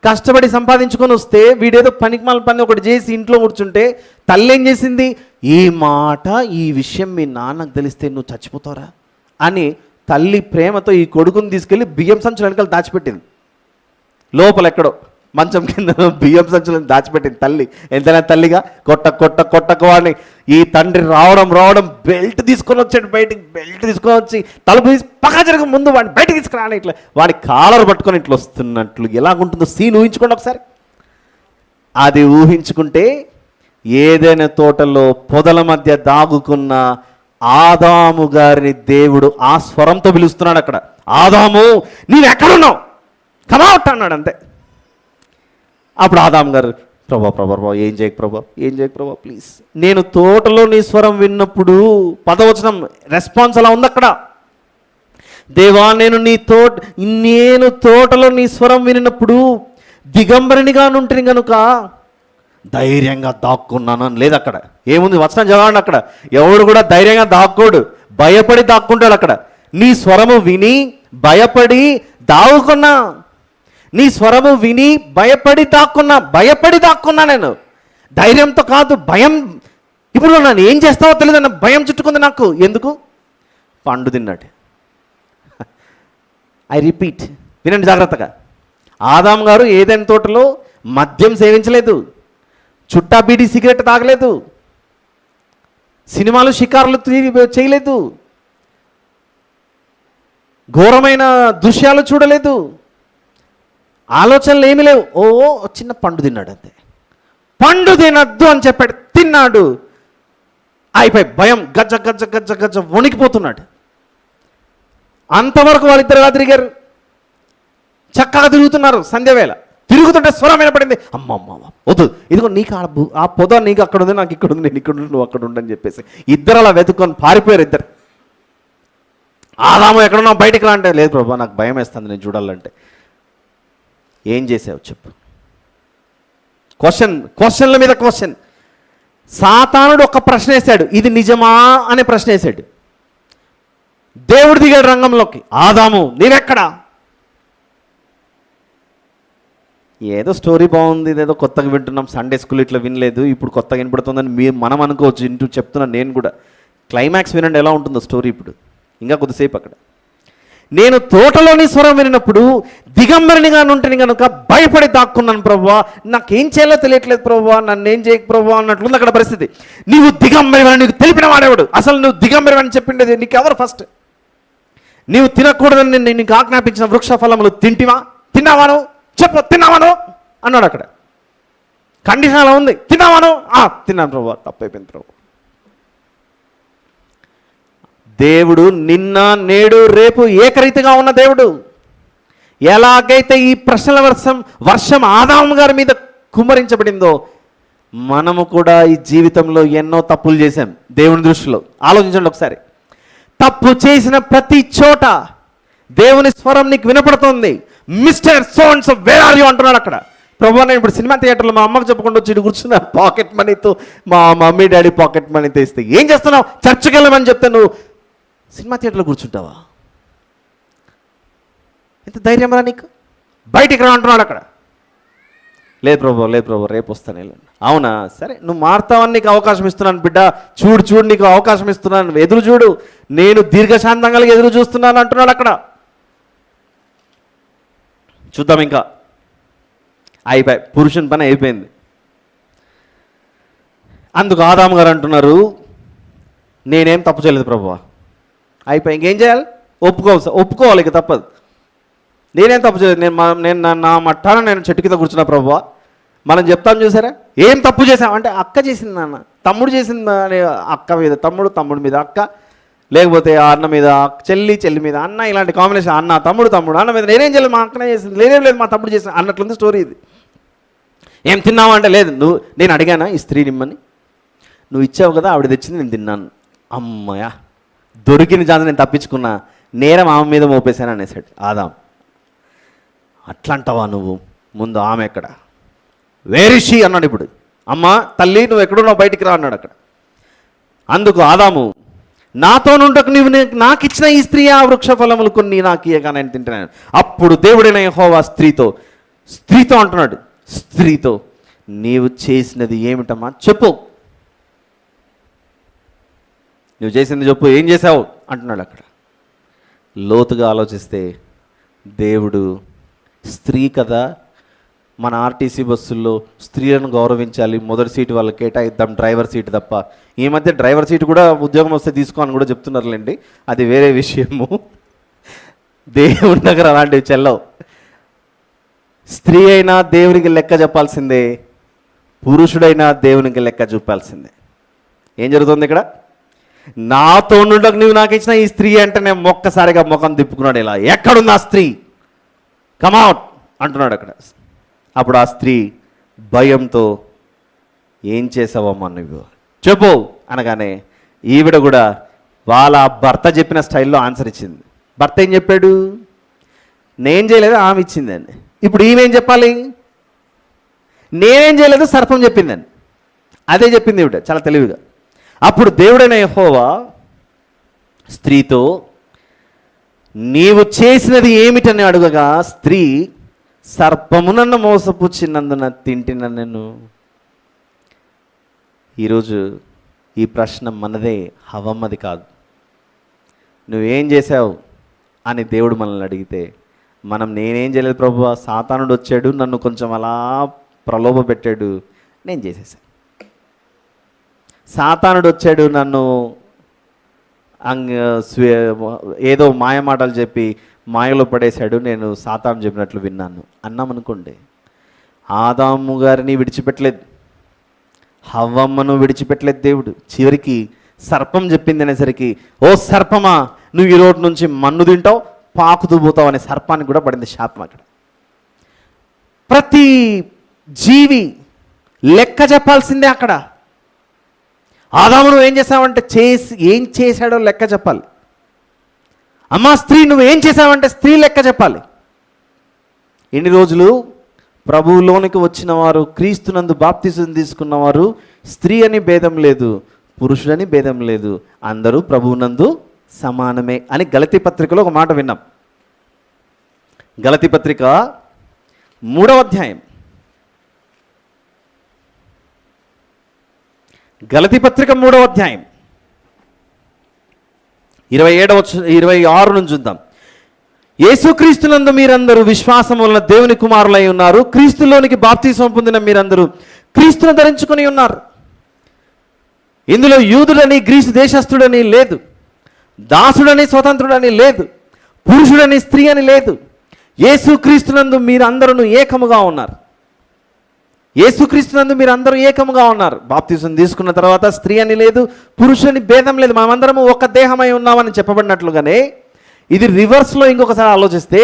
కష్టపడి సంపాదించుకొని వస్తే వీడేదో పనికిమాల పని ఒకటి చేసి ఇంట్లో కూర్చుంటే తల్లి ఏం చేసింది, ఈ విషయం మీ నాన్నకు తెలిస్తే నువ్వు చచ్చిపోతావురా అని తల్లి ప్రేమతో ఈ కొడుకుని తీసుకెళ్ళి బియ్యం సంచులు వెనకాల దాచిపెట్టింది. లోపల ఎక్కడో మంచం కింద బియ్యం సంచులను దాచిపెట్టింది తల్లి. ఎంతైనా తల్లిగా కొట్టకు వాడిని ఈ తండ్రి రావడం బెల్ట్ తీసుకొని వచ్చాడు బయటికి. బెల్ట్ తీసుకొని వచ్చి తలుపు తీసి పక్క జరగ ముందు వాడిని బయటకు తీసుకురాని ఇట్లా వాడి కాలర్ పట్టుకొని ఇట్లా వస్తున్నట్లు ఎలాగుంటుందో సీన్ ఊహించుకోండి ఒకసారి. అది ఊహించుకుంటే ఏదైనా తోటలో పొదల మధ్య దాగుకున్న ఆదాము గారిని దేవుడు ఆ స్వరంతో పిలుస్తున్నాడు. అక్కడ ఆదాము నీవు ఎక్కడున్నావు, కమౌట్ అన్నాడు. అంతే. అప్పుడు ఆదాము గారు ప్రభా ఏం చేయకు ప్రభా ప్లీజ్. నేను తోటలో నీ స్వరం విన్నప్పుడు 10వ రెస్పాన్స్ అలా ఉంది అక్కడ. దేవా నేను తోటలో నీ స్వరం వినినప్పుడు దిగంబరినిగా నుంటిని కనుక ధైర్యంగా దాక్కున్నాను అని లేదు అక్కడ. ఏముంది వచనం చదవండి. అక్కడ ఎవడు కూడా ధైర్యంగా దాక్కోడు, భయపడి దాక్కుంటాడు. అక్కడ నీ స్వరము విని భయపడి దాక్కున్నా, నీ స్వరము విని భయపడి దాక్కున్నా నేను. ధైర్యంతో కాదు, భయం. ఇప్పుడు నన్ను ఏం చేస్తావో తెలియదు అన్న భయం చుట్టుకుంది నాకు. ఎందుకు? పండు తిన్నాడు. ఐ రిపీట్, వినండి జాగ్రత్తగా. ఆదాము గారు ఏదైనా తోటలో మద్యం సేవించలేదు, చుట్టా బీడీ సిగరెట్ తాగలేదు, సినిమాలు షికారులు చేయలేదు, ఘోరమైన దృశ్యాలు చూడలేదు, ఆలోచనలు ఏమీ లేవు. చిన్న పండు తిన్నాడు అంతే. పండు తినద్దు అని చెప్పాడు, తిన్నాడు. అయిపోయి భయం గజ్జ వణికిపోతున్నాడు. అంతవరకు వాళ్ళిద్దరుగా తిరిగారు, చక్కగా తిరుగుతున్నారు. సంధ్యవేళ తిరుగుతుంటే స్వరం వినపడింది, అమ్మ వద్దు, ఇదిగో నీకు ఆ పొద నీకు అక్కడ ఉంది, నాకు ఇక్కడ ఉంది, నేను ఇక్కడ ఉండి నువ్వు అక్కడ ఉండని చెప్పేసి ఇద్దరు అలా వెతుక్కొని పారిపోయారు. ఇద్దరు. ఆదాము ఎక్కడున్నా బయటికి రా అంటే, లేదు ప్రభా నాకు భయం వేస్తుంది నేను చూడాలంటే. ఏం చేసావు చెప్పు. క్వశ్చన్ల మీద క్వశ్చన్. సాతానుడు ఒక ప్రశ్న వేశాడు, ఇది నిజమా అనే ప్రశ్న వేశాడు. దేవుడు దిగాడు రంగంలోకి, ఆదాము నీవెక్కడా? ఏదో స్టోరీ బాగుంది, ఇదేదో కొత్తగా వింటున్నాం, సండే స్కూల్ ఇట్లా వినలేదు, ఇప్పుడు కొత్తగా వినపడుతుందని మనం అనుకోవచ్చు. ఇంటూ చెప్తున్నాను నేను కూడా. క్లైమాక్స్ వినండి ఎలా ఉంటుందో స్టోరీ. ఇప్పుడు ఇంకా కొద్దిసేపు అక్కడ, నేను తోటలోని స్వరం వినినప్పుడు దిగంబరినిగా నుంటిని కనుక భయపడి దాక్కున్నాను ప్రభువా, నాకేం చేయాలో తెలియట్లేదు ప్రభువా, నన్ను ఏం చేయకు ప్రభువా అన్నట్లుంది అక్కడ పరిస్థితి. నీవు దిగంబరివని నీకు తెలిపిన వాడేవాడు, అసలు నువ్వు దిగంబరివని చెప్పిండేది నీకెవరు? ఫస్ట్ నీవు తినకూడదని నేను నీకు ఆజ్ఞాపించిన వృక్ష ఫలములు తిన్నావాను చెప్పు, తిన్నావాను అన్నాడు. అక్కడ కండిషన్ అలా ఉంది. తిన్నావాను? తిన్నాను ప్రభు, తప్పైపోయింది ప్రభు. దేవుడు నిన్న నేడు రేపు ఏకరీతిగా ఉన్న దేవుడు. ఎలాగైతే ఈ ప్రశ్నల వర్షం ఆదాము గారి మీద కుమ్మరించబడిందో, మనము కూడా ఈ జీవితంలో ఎన్నో తప్పులు చేశాం దేవుని దృష్టిలో. ఆలోచించండి ఒకసారి. తప్పు చేసిన ప్రతి చోట దేవుని స్వరం నీకు వినపడుతుంది. Mister sons where are you అంటున్నాడు అక్కడ. ప్రభు నేను ఇప్పుడు సినిమా థియేటర్లో మా అమ్మకు చెప్పకుండా వచ్చి కూర్చున్నా, పాకెట్ మనీతో, మా మమ్మీ డాడీ పాకెట్ మనీ తెస్తే ఏం చేస్తున్నావు, చర్చికి వెళ్ళమని చెప్తే నువ్వు సినిమా థియేటర్లో కూర్చుంటావా? ఎంత ధైర్యం రా నీకు? బయటికి రా అంటున్నాడు అక్కడ. లేదు ప్రభు రేపు వస్తాను. అవునా, సరే నువ్వు మారుతావని నీకు అవకాశం ఇస్తున్నాను బిడ్డ, చూడు నీకు అవకాశం ఇస్తున్నాను, ఎదురు చూడు, నేను దీర్ఘశాంతం కలిగి ఎదురు చూస్తున్నాను అంటున్నాడు అక్కడ. చూద్దాం, ఇంకా అయిపోయి పురుషుని పని అయిపోయింది. అందుకు ఆదాము గారు అంటున్నారు, నేనేం తప్పు చేయలేదు ప్రభువా. అయిపోయి ఇంకేం చేయాలి? ఒప్పుకోవాలి, ఇక తప్పదు. నేనేం తప్పు చేయలేదు, నేను నా మట్టాన నేను చెట్టు కింద కూర్చున్నా ప్రభువా. మనం చెప్తాం చూసారా, ఏం తప్పు చేసాం అంటే అక్క చేసింది, నాన్న తమ్ముడు చేసింది, అక్క మీద తమ్ముడి మీద అక్క, లేకపోతే అన్న మీద చెల్లి మీద అన్న, ఇలాంటి కాంబినేషన్, అన్న తమ్ముడు అన్న మీద నేనేం చేయలేదు, మా అక్కనే చేసింది, లేదు మా తమ్ముడు చేసింది అన్నట్లుంది స్టోరీ ఇది. ఏం తిన్నావా అంటే లేదు, నేను అడిగానా ఈ స్త్రీ నిమ్మని, నువ్వు ఇచ్చావు కదా, ఆవిడ తెచ్చింది, నేను తిన్నాను. అమ్మయ్య, దొరికిన ఛాన్స్ నేను తప్పించుకున్నా, నేరం ఆమె మీద మోపేశాను అనేసాడు ఆదాం. అట్లా అంటావా నువ్వు? ముందు ఆమె ఎక్కడ, వేరిషి అన్నాడు. ఇప్పుడు అమ్మ తల్లి నువ్వు ఎక్కడున్నావు, బయటికి రా అన్నాడు అక్కడ. అందుకు ఆదాము, నాతో నుండకు నీవు నాకు ఇచ్చిన ఈ స్త్రీ ఆ వృక్ష ఫలములు కొన్ని నాకు ఇయ్యగా నేను తింటున్నాను. అప్పుడు దేవుడైన యెహోవా స్త్రీతో అంటున్నాడు, స్త్రీతో నీవు చేసినది ఏమిటమ్మా చెప్పు, నువ్వు చేసింది చెప్పు, ఏం చేసావు అంటున్నాడు అక్కడ. లోతుగా ఆలోచిస్తే దేవుడు స్త్రీ కదా, మన ఆర్టీసీ బస్సుల్లో స్త్రీలను గౌరవించాలి, మొదటి సీటు వాళ్ళకి కేటాయిద్దాం, డ్రైవర్ సీటు తప్ప. ఈ మధ్య డ్రైవర్ సీటు కూడా ఉద్యోగం వస్తే తీసుకోని కూడా చెప్తున్నారులేండి, అది వేరే విషయము. దేవుడి దగ్గర అలాంటివి చెల్లవు. స్త్రీ అయినా దేవునికి లెక్క చెప్పాల్సిందే, పురుషుడైనా దేవునికి లెక్క చూపాల్సిందే. ఏం జరుగుతుంది ఇక్కడ? నాతో నుండకు నువ్వు నాకు ఇచ్చిన ఈ స్త్రీ అంటే నేను ఒక్కసారిగా ముఖం తిప్పుకున్నాడు. ఇలా ఎక్కడుంది ఆ స్త్రీ, కమౌట్ అంటున్నాడు అక్కడ. అప్పుడు ఆ స్త్రీ భయంతో, ఏం చేసావమ్మా నువ్వు చెప్పు అనగానే ఈవిడ కూడా వాళ్ళ భర్త చెప్పిన స్టైల్లో ఆన్సర్ ఇచ్చింది. భర్త ఏం చెప్పాడు? నేను చేయలేదు, ఆమె ఇచ్చిందండి. ఇప్పుడు ఈమెం చెప్పాలి? నేనేం చేయలేదు, సర్పం చెప్పిందండి. అదే చెప్పింది ఈవిడ చాలా తెలివిగా. అప్పుడు దేవుడైన యెహోవా స్త్రీతో, నీవు చేసినది ఏమిటని అడుగగా స్త్రీ, సర్పమునన్న మోసపుచ్చినందున తింటిన నేను. ఈరోజు ఈ ప్రశ్న మనదే, హవమ్మది కాదు. నువ్వేం చేసావు అని దేవుడు మనల్ని అడిగితే మనం నేనేం చేయలేదు ప్రభువా, సాతానుడు వచ్చాడు నన్ను కొంచెం అలా ప్రలోభ పెట్టాడు, నేను చేసేసాను. సాతానుడు వచ్చాడు నన్ను ఏదో మాయమాటలు చెప్పి మాయలో పడేశాడు, నేను సాతాను చెప్పినట్లు విన్నాను అన్నామనుకోండి, ఆదాము గారిని విడిచిపెట్టలేదు, హవ్వమ్మను విడిచిపెట్టలేదు దేవుడు. చివరికి సర్పం చెప్పింది అనేసరికి, ఓ సర్పమా నువ్వు ఈ రోజు నుంచి మన్ను తింటావు, పాకుతూ పోతావు అనే సర్పానికి కూడా పడింది శాపం అక్కడ. ప్రతి జీవి లెక్క చెప్పాల్సిందే అక్కడ. ఆదాము నువ్వు ఏం చేసావంటే ఏం చేశాడో లెక్క చెప్పాలి. అమ్మా స్త్రీ నువ్వు ఏం చేసావంటే స్త్రీ లెక్క చెప్పాలి. ఎన్ని రోజులు ప్రభువులోనికి వచ్చిన వారు, క్రీస్తునందు బాప్తిసం తీసుకున్నవారు, స్త్రీ అని భేదం లేదు, పురుషుడని భేదం లేదు, అందరూ ప్రభువునందు సమానమే అని గలతీ పత్రికలో ఒక మాట విన్నాం. గలతీ పత్రిక 3వ అధ్యాయం, గలతీ పత్రిక 3వ అధ్యాయం 26 నుంచి చూద్దాం. యేసుక్రీస్తునందు మీరందరూ విశ్వాసం వలన దేవుని కుమారులై ఉన్నారు, క్రీస్తులోనికి బాప్తిసం పొందిన మీరందరూ క్రీస్తును ధరించుకొని ఉన్నారు. ఇందులో యూదుడని గ్రీసు దేశస్థుడని లేదు, దాసుడని స్వతంత్రుడని లేదు, పురుషుడని స్త్రీ అని లేదు, యేసుక్రీస్తునందు మీరందరూ ఏకముగా ఉన్నారు. యేసుక్రీస్తునందు మీరందరూ ఏకముగా ఉన్నారు. బాప్తిసం తీసుకున్న తర్వాత స్త్రీ అని లేదు, పురుషుని భేదం లేదు, మనమందరము ఒక దేహమై ఉన్నామని చెప్పబడినట్లుగానే ఇది రివర్స్లో ఇంకొకసారి ఆలోచిస్తే,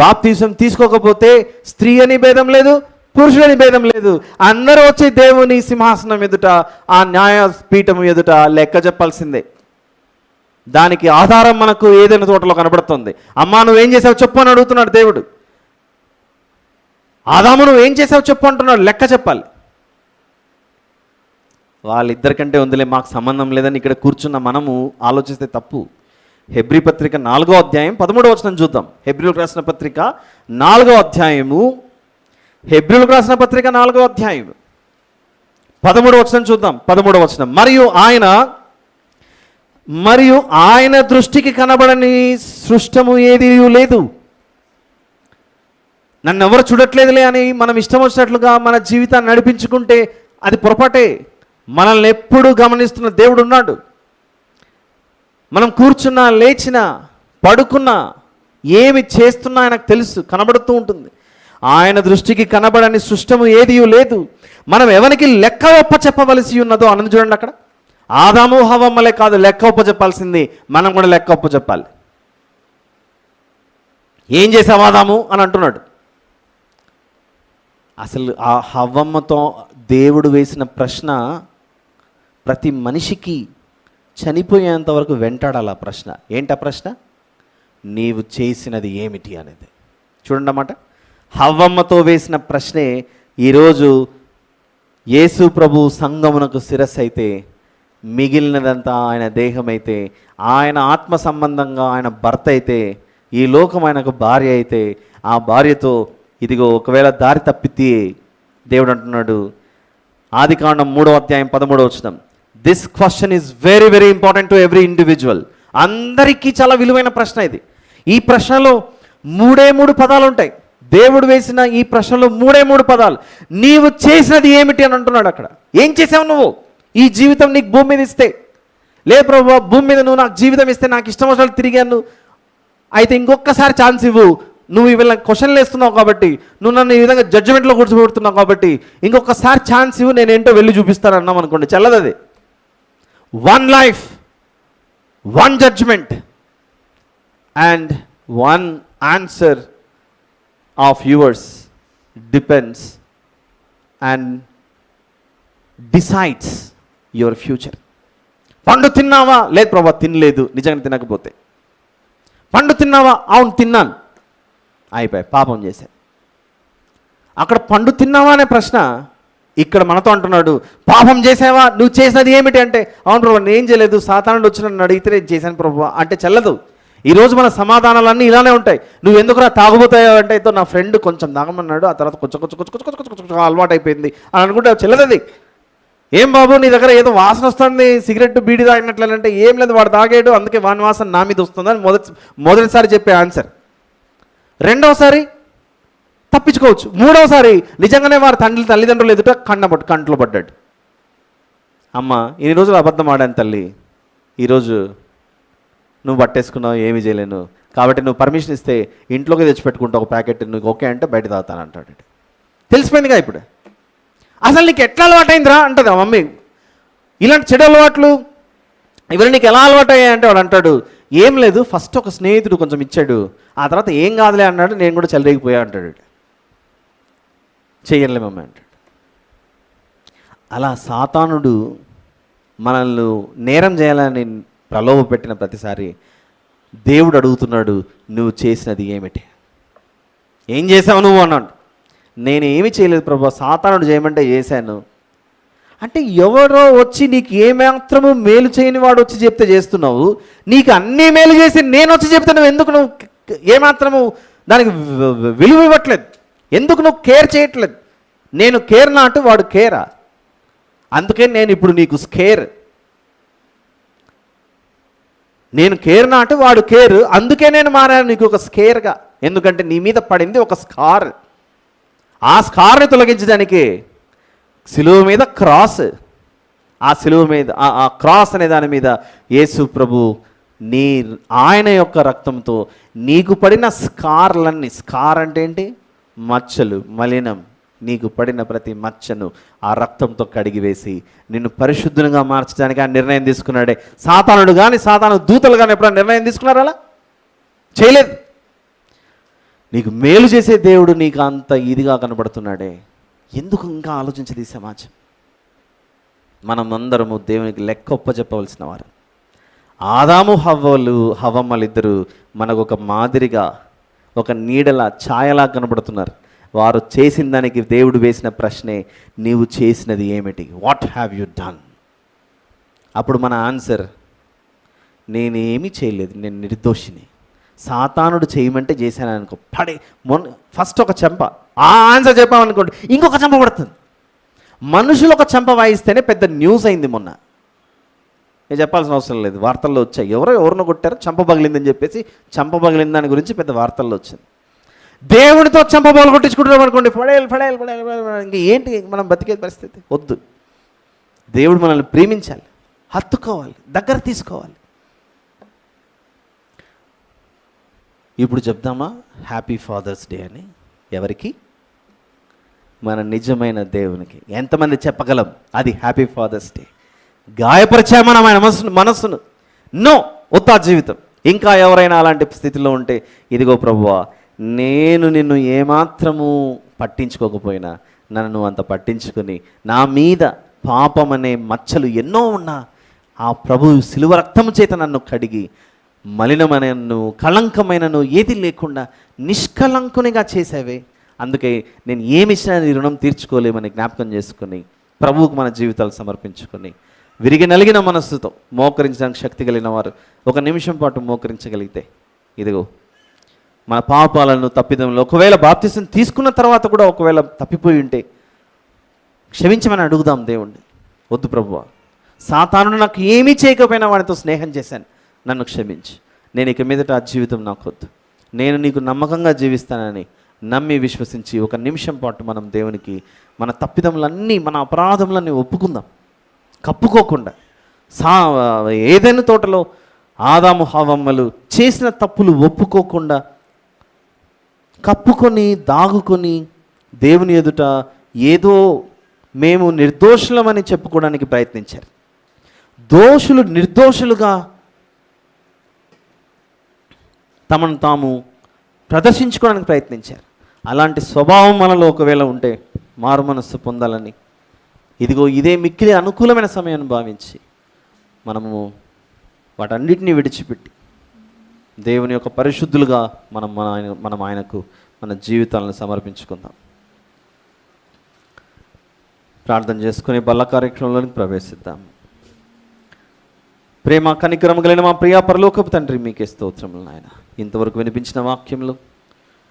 బాప్తిసం తీసుకోకపోతే స్త్రీ అని భేదం లేదు, పురుషుని భేదం లేదు, అందరూ వచ్చి దేవుని సింహాసనం ఎదుట, ఆ న్యాయపీఠం ఎదుట లెక్క చెప్పాల్సిందే. దానికి ఆధారం మనకు ఏదైనా తోటలో కనబడుతుంది. అమ్మా నువ్వేం చేసావు చెప్పు అని అడుగుతున్నాడు దేవుడు. ఆదాము నువ్వు ఏం చేసావు చెప్పు అంటున్నాడు, లెక్క చెప్పాలి. వాళ్ళిద్దరికంటే ఉందిలే, మాకు సంబంధం లేదని ఇక్కడ కూర్చున్న మనము ఆలోచిస్తే తప్పు. హెబ్రీ పత్రిక 4వ అధ్యాయం 13వ వచనం చూద్దాం. హెబ్రీలకు రాసిన పత్రిక 4వ అధ్యాయము హెబ్రీయులకు రాసిన పత్రిక 4వ అధ్యాయం 13వ వచనం చూద్దాం. 13వ వచనం, మరియు ఆయన దృష్టికి కనబడని సృష్టము ఏదీ లేదు. నన్ను ఎవరు చూడట్లేదులే అని మనం ఇష్టం వచ్చినట్లుగా మన జీవితాన్ని నడిపించుకుంటే అది పొరపాటే. మనల్ని ఎప్పుడూ గమనిస్తున్న దేవుడు ఉన్నాడు. మనం కూర్చున్నా, లేచినా, పడుకున్నా, ఏమి చేస్తున్నా ఆయనకు తెలుసు, కనబడుతూ ఉంటుంది. ఆయన దృష్టికి కనబడని సృష్టము ఏదీ లేదు. మనం ఎవరికి లెక్క ఒప్ప చెప్పవలసి ఉన్నదో అన్నది చూడండి. అక్కడ ఆదాము హవ్వమ్మలే కాదు లెక్క ఒప్ప చెప్పాల్సింది, మనం కూడా లెక్క ఒప్ప చెప్పాలి. ఏం చేసావు ఆదాము అని అంటున్నాడు. అసలు ఆ హవ్వమ్మతో దేవుడు వేసిన ప్రశ్న ప్రతి మనిషికి చనిపోయేంత వరకు వెంటాడాలి. ఆ ప్రశ్న ఏంటి? ఆ ప్రశ్న నీవు చేసినది ఏమిటి అనేది. చూడండి అన్నమాట, హవ్వమ్మతో వేసిన ప్రశ్నే ఈరోజు యేసు ప్రభు సంఘమునకు శిరస్సు అయితే, మిగిలినదంతా ఆయన దేహమైతే, ఆయన ఆత్మ సంబంధంగా ఆయన భర్త అయితే, ఈ లోకం ఆయనకు భార్య అయితే, ఆ భార్యతో ఇదిగో ఒకవేళ దారి తప్పితే దేవుడు అంటున్నాడు, ఆదికాండం 3వ అధ్యాయం 13వ వచనం, this question is very very important to every individual. అందరికీ చాలా విలువైన ప్రశ్న ఇది. ఈ ప్రశ్నలో 3 పదాలు ఉంటాయి. దేవుడు వేసిన ఈ ప్రశ్నలో 3 పదాలు. నీవు చేసినది ఏమిటి అని అంటున్నాడు. అక్కడ ఏం చేసావు నువ్వు? ఈ జీవితం నీకు భూమి మీద ఇస్తే, లే ప్రభు భూమి మీద నువ్వు నాకు జీవితం ఇస్తే నాకు ఇష్టం వచ్చినట్లు తిరిగాను, అయితే ఇంకొకసారి ఛాన్స్ ఇవ్వు. నువ్వు ఇవాళ క్వశ్చన్లు వేస్తున్నావు కాబట్టి, నువ్వు నన్ను ఈ విధంగా జడ్జిమెంట్లో కూర్చోబెడుతున్నావు కాబట్టి ఇంకొకసారి ఛాన్స్ ఇవ్వు, నేనేంటో వెళ్ళి చూపిస్తాను అన్నాం అనుకోండి, చల్లదు అది. 1 life, 1 judgement and 1 answer of yours depends and decides your future. పండు తిన్నావా? లేదు ప్రభా తినలేదు. నిజంగా తినకపోతే. పండు తిన్నావా? అవును తిన్నాను. అయిపోయి పాపం చేశాను. అక్కడ పండు తిన్నావా అనే ప్రశ్న ఇక్కడ మనతో అంటున్నాడు, పాపం చేసావా? నువ్వు చేసినది ఏమిటి అంటే, అవును ప్రభు నేను ఏం చేయలేదు, సాతానుడు వచ్చి నన్ను అడిగితే నేను చేశాను ప్రభు అంటే చెల్లదు. ఈరోజు మన సమాధానాలన్నీ ఇలానే ఉంటాయి. నువ్వు ఎందుకు రా తాగుబోతాయో అంటే, నా ఫ్రెండ్ కొంచెం తాగమన్నాడు, ఆ తర్వాత కొంచెం అలవాటు అయిపోయింది అని అనుకుంటే చెల్లదది. ఏం బాబు నీ దగ్గర ఏదో వాసన వస్తుంది, సిగరెట్ బీడి తాగినట్లంటే, ఏం లేదు వాడు తాగాడు అందుకే వాని వాసన నా మీద వస్తుందని మొదటిసారి చెప్పే ఆన్సర్. రెండవసారి తప్పించుకోవచ్చు. మూడవసారి నిజంగానే వారి తల్లిదండ్రులు ఎదుట కంట్లో పడ్డాడు. అమ్మ ఇన్ని రోజులు అబద్ధం ఆడాను తల్లి, ఈరోజు నువ్వు పట్టేసుకున్నావు, ఏమీ చేయలేను, కాబట్టి నువ్వు పర్మిషన్ ఇస్తే ఇంట్లోకి తెచ్చిపెట్టుకుంటావు ఒక ప్యాకెట్, నువ్వు ఓకే అంటే బయట తాగుతాను అంటాడు. తెలిసిపోయిందిగా ఇప్పుడు. అసలు నీకు ఎట్లా అలవాటైందిరా అంటుంది ఆ మమ్మీ. ఇలాంటి చెడు అలవాట్లు ఇవన్నీ నీకు ఎలా అలవాటయ్యాయి అంటే వాడు అంటాడు, ఏం లేదు ఫస్ట్ ఒక స్నేహితుడు కొంచెం ఇచ్చాడు, ఆ తర్వాత ఏం కాదులే అన్నాడు, నేను కూడా చెలరేగిపోయా అంటాడు. చెయ్యలే మమ్మీ అంటాడు. అలా సాతానుడు మనల్ని నేరం చేయాలని ప్రలోభ పెట్టిన ప్రతిసారి దేవుడు అడుగుతున్నాడు, నువ్వు చేసినది ఏమిటి? ఏం చేసావు నువ్వు అన్నాడు. నేను ఏమి చేయలేదు ప్రభు, సాతానుడు చేయమంటే చేశాను అంటే. ఎవరో వచ్చి నీకు ఏమాత్రము మేలు చేయని వాడు వచ్చి చెప్తే చేస్తున్నావు, నీకు అన్నీ మేలు చేసి నేను వచ్చి చెప్తే నువ్వు ఎందుకు నువ్వు ఏమాత్రము దానికి విలువ ఇవ్వట్లేదు, ఎందుకు నువ్వు కేర్ చేయట్లేదు? నేను కేర్ నాటు వాడు కేరా, అందుకే నేను ఇప్పుడు నీకు స్కేర్. నేను కేర్ నాటు వాడు కేర్, అందుకే నేను మారాను నీకు ఒక స్కేర్గా. ఎందుకంటే నీ మీద పడింది ఒక స్కార్. ఆ స్కార్ని తొలగించడానికి సిలువ మీద క్రాస్, ఆ సిలువ మీద ఆ క్రాస్ అనే దాని మీద యేసు ప్రభు ఆయన యొక్క రక్తంతో నీకు పడిన స్కార్లన్నీ, స్కార్ అంటే ఏంటి? మచ్చలు, మలినం, నీకు పడిన ప్రతి మచ్చను ఆ రక్తంతో కడిగివేసి నిన్ను పరిశుద్ధంగా మార్చడానికి ఆ నిర్ణయం తీసుకున్నాడే. సాతానుడు కానీ సాతాను దూతలు కానీ ఎప్పుడైనా నిర్ణయం తీసుకున్నారా? అలా చేయలేదు. నీకు మేలు చేసే దేవుడు నీకు అంత ఇదిగా కనబడుతున్నాడే, ఎందుకు ఇంకా ఆలోచించదు ఈ సమాజం? మనం అందరము దేవునికి లెక్క ఒప్ప చెప్పవలసిన వారు. ఆదాము హవ్వమ్మలిద్దరూ మనకు ఒక మాదిరిగా, ఒక నీడలా, ఛాయలా కనబడుతున్నారు. వారు చేసిన దానికి దేవుడు వేసిన ప్రశ్నే, నీవు చేసినది ఏమిటి? What have you done? అప్పుడు మన ఆన్సర్, నేనేమీ చేయలేదు, నేను నిర్దోషిని. సాతానుడు చేయమంటే చేశాను అనుకో, ఫస్ట్ ఒక చెంప ఆ ఆన్సర్ చెప్పామనుకోండి ఇంకొక చెంప పడుతుంది. మనుషులు ఒక చెంప వాయిస్తేనే పెద్ద న్యూస్ అయింది మొన్న. నేను చెప్పాల్సిన అవసరం లేదు, వార్తల్లో వచ్చాయి. ఎవరినో కొట్టారు, చెంప పగిలిందని చెప్పేసి చెంప పగిలిన దాని గురించి పెద్ద వార్తల్లో వచ్చింది. దేవునితో చెంప పగలు కొట్టించుకుంటాం అనుకోండి, పడేయాలి. ఇంక ఏంటి మనం బతికే పరిస్థితి? వద్దు. దేవుడు మనల్ని ప్రేమించాలి, హత్తుకోవాలి, దగ్గర తీసుకోవాలి. ఇప్పుడు చెప్దామా హ్యాపీ ఫాదర్స్ డే అని? ఎవరికి? మన నిజమైన దేవునికి. ఎంతమంది చెప్పగలం అది హ్యాపీ ఫాదర్స్ డే? గాయపరిచామా మన మనస్సును? నో, ఉత్తా జీవితం. ఇంకా ఎవరైనా అలాంటి స్థితిలో ఉంటే, ఇదిగో ప్రభువా, నేను నిన్ను ఏమాత్రము పట్టించుకోకపోయినా నన్ను అంత పట్టించుకొని, నా మీద పాపం అనే మచ్చలు ఎన్నో ఉన్నా ఆ ప్రభు శిలువ రక్తము చేత నన్ను కడిగి మలినమైనను కళంకమైనను ఏది లేకుండా నిష్కళంకునిగా చేసావే, అందుకే నేను ఏమిచ్చినా నీ రుణం తీర్చుకోలేమని జ్ఞాపకం చేసుకుని ప్రభువుకు మన జీవితాలు సమర్పించుకొని విరిగి నలిగిన మనస్సుతో మోకరించడానికి శక్తి కలిగిన వారు ఒక నిమిషం పాటు మోకరించగలిగితే, ఇదిగో మన పాపాలను తప్పిదంలో ఒకవేళ బాప్తిసం తీసుకున్న తర్వాత కూడా ఒకవేళ తప్పిపోయి ఉంటే క్షమించమని అడుగుదాం దేవుణ్ణి. వద్దు ప్రభువా, సాతానుడు నాకు ఏమీ చేయకపోయినా వాడితో స్నేహం చేశాను, నన్ను క్షమించి, నేను ఇక మీదట ఆ జీవితం నాకు వద్దు, నేను నీకు నమ్మకంగా జీవిస్తానని నమ్మి విశ్వసించి ఒక నిమిషం పాటు మనం దేవునికి మన తప్పిదములన్నీ, మన అపరాధములన్నీ ఒప్పుకుందాం. కప్పుకోకుండా. ఏదైనా తోటలో ఆదాము హవ్వమ్మలు చేసిన తప్పులు ఒప్పుకోకుండా కప్పుకొని దాగుకొని దేవుని ఎదుట ఏదో మేము నిర్దోషులమని చెప్పుకోవడానికి ప్రయత్నించారు. దోషులు నిర్దోషులుగా తమను తాము ప్రదర్శించుకోవడానికి ప్రయత్నించారు. అలాంటి స్వభావం మనలో ఒకవేళ ఉంటే మారు మనస్సు పొందాలని, ఇదిగో ఇదే మిక్కిలి అనుకూలమైన సమయాన్ని భావించి మనము వాటన్నిటినీ విడిచిపెట్టి దేవుని యొక్క పరిశుద్ధులుగా మనం ఆయనకు మన జీవితాలను సమర్పించుకుందాం. ప్రార్థన చేసుకుని బల్ల కార్యక్రమంలోకి ప్రవేశిద్దాం. ప్రేమ కనికరము కలిగిన మా ప్రియ పరలోకపు తండ్రి, మీకే స్తోత్రములు నాయన. ఇంతవరకు వినిపించిన వాక్యంలో,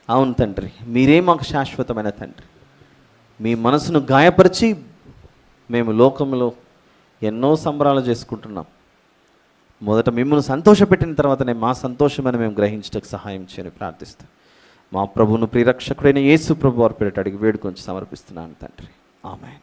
అవును తండ్రి, మీరే మాకు శాశ్వతమైన తండ్రి. మీ మనసును గాయపరిచి మేము లోకంలో ఎన్నో సంబరాలు చేసుకుంటున్నాం. మొదట మిమ్మల్ని సంతోషపెట్టిన తర్వాతనే మా సంతోషమని మేము గ్రహించడానికి సహాయం చేయని ప్రార్థిస్తాం. మా ప్రభువును ప్రియరక్షకుడైన యేసు ప్రభు వారి పేరిట అడిగి వేడుకొని సమర్పిస్తున్నాను తండ్రి. ఆమేన్.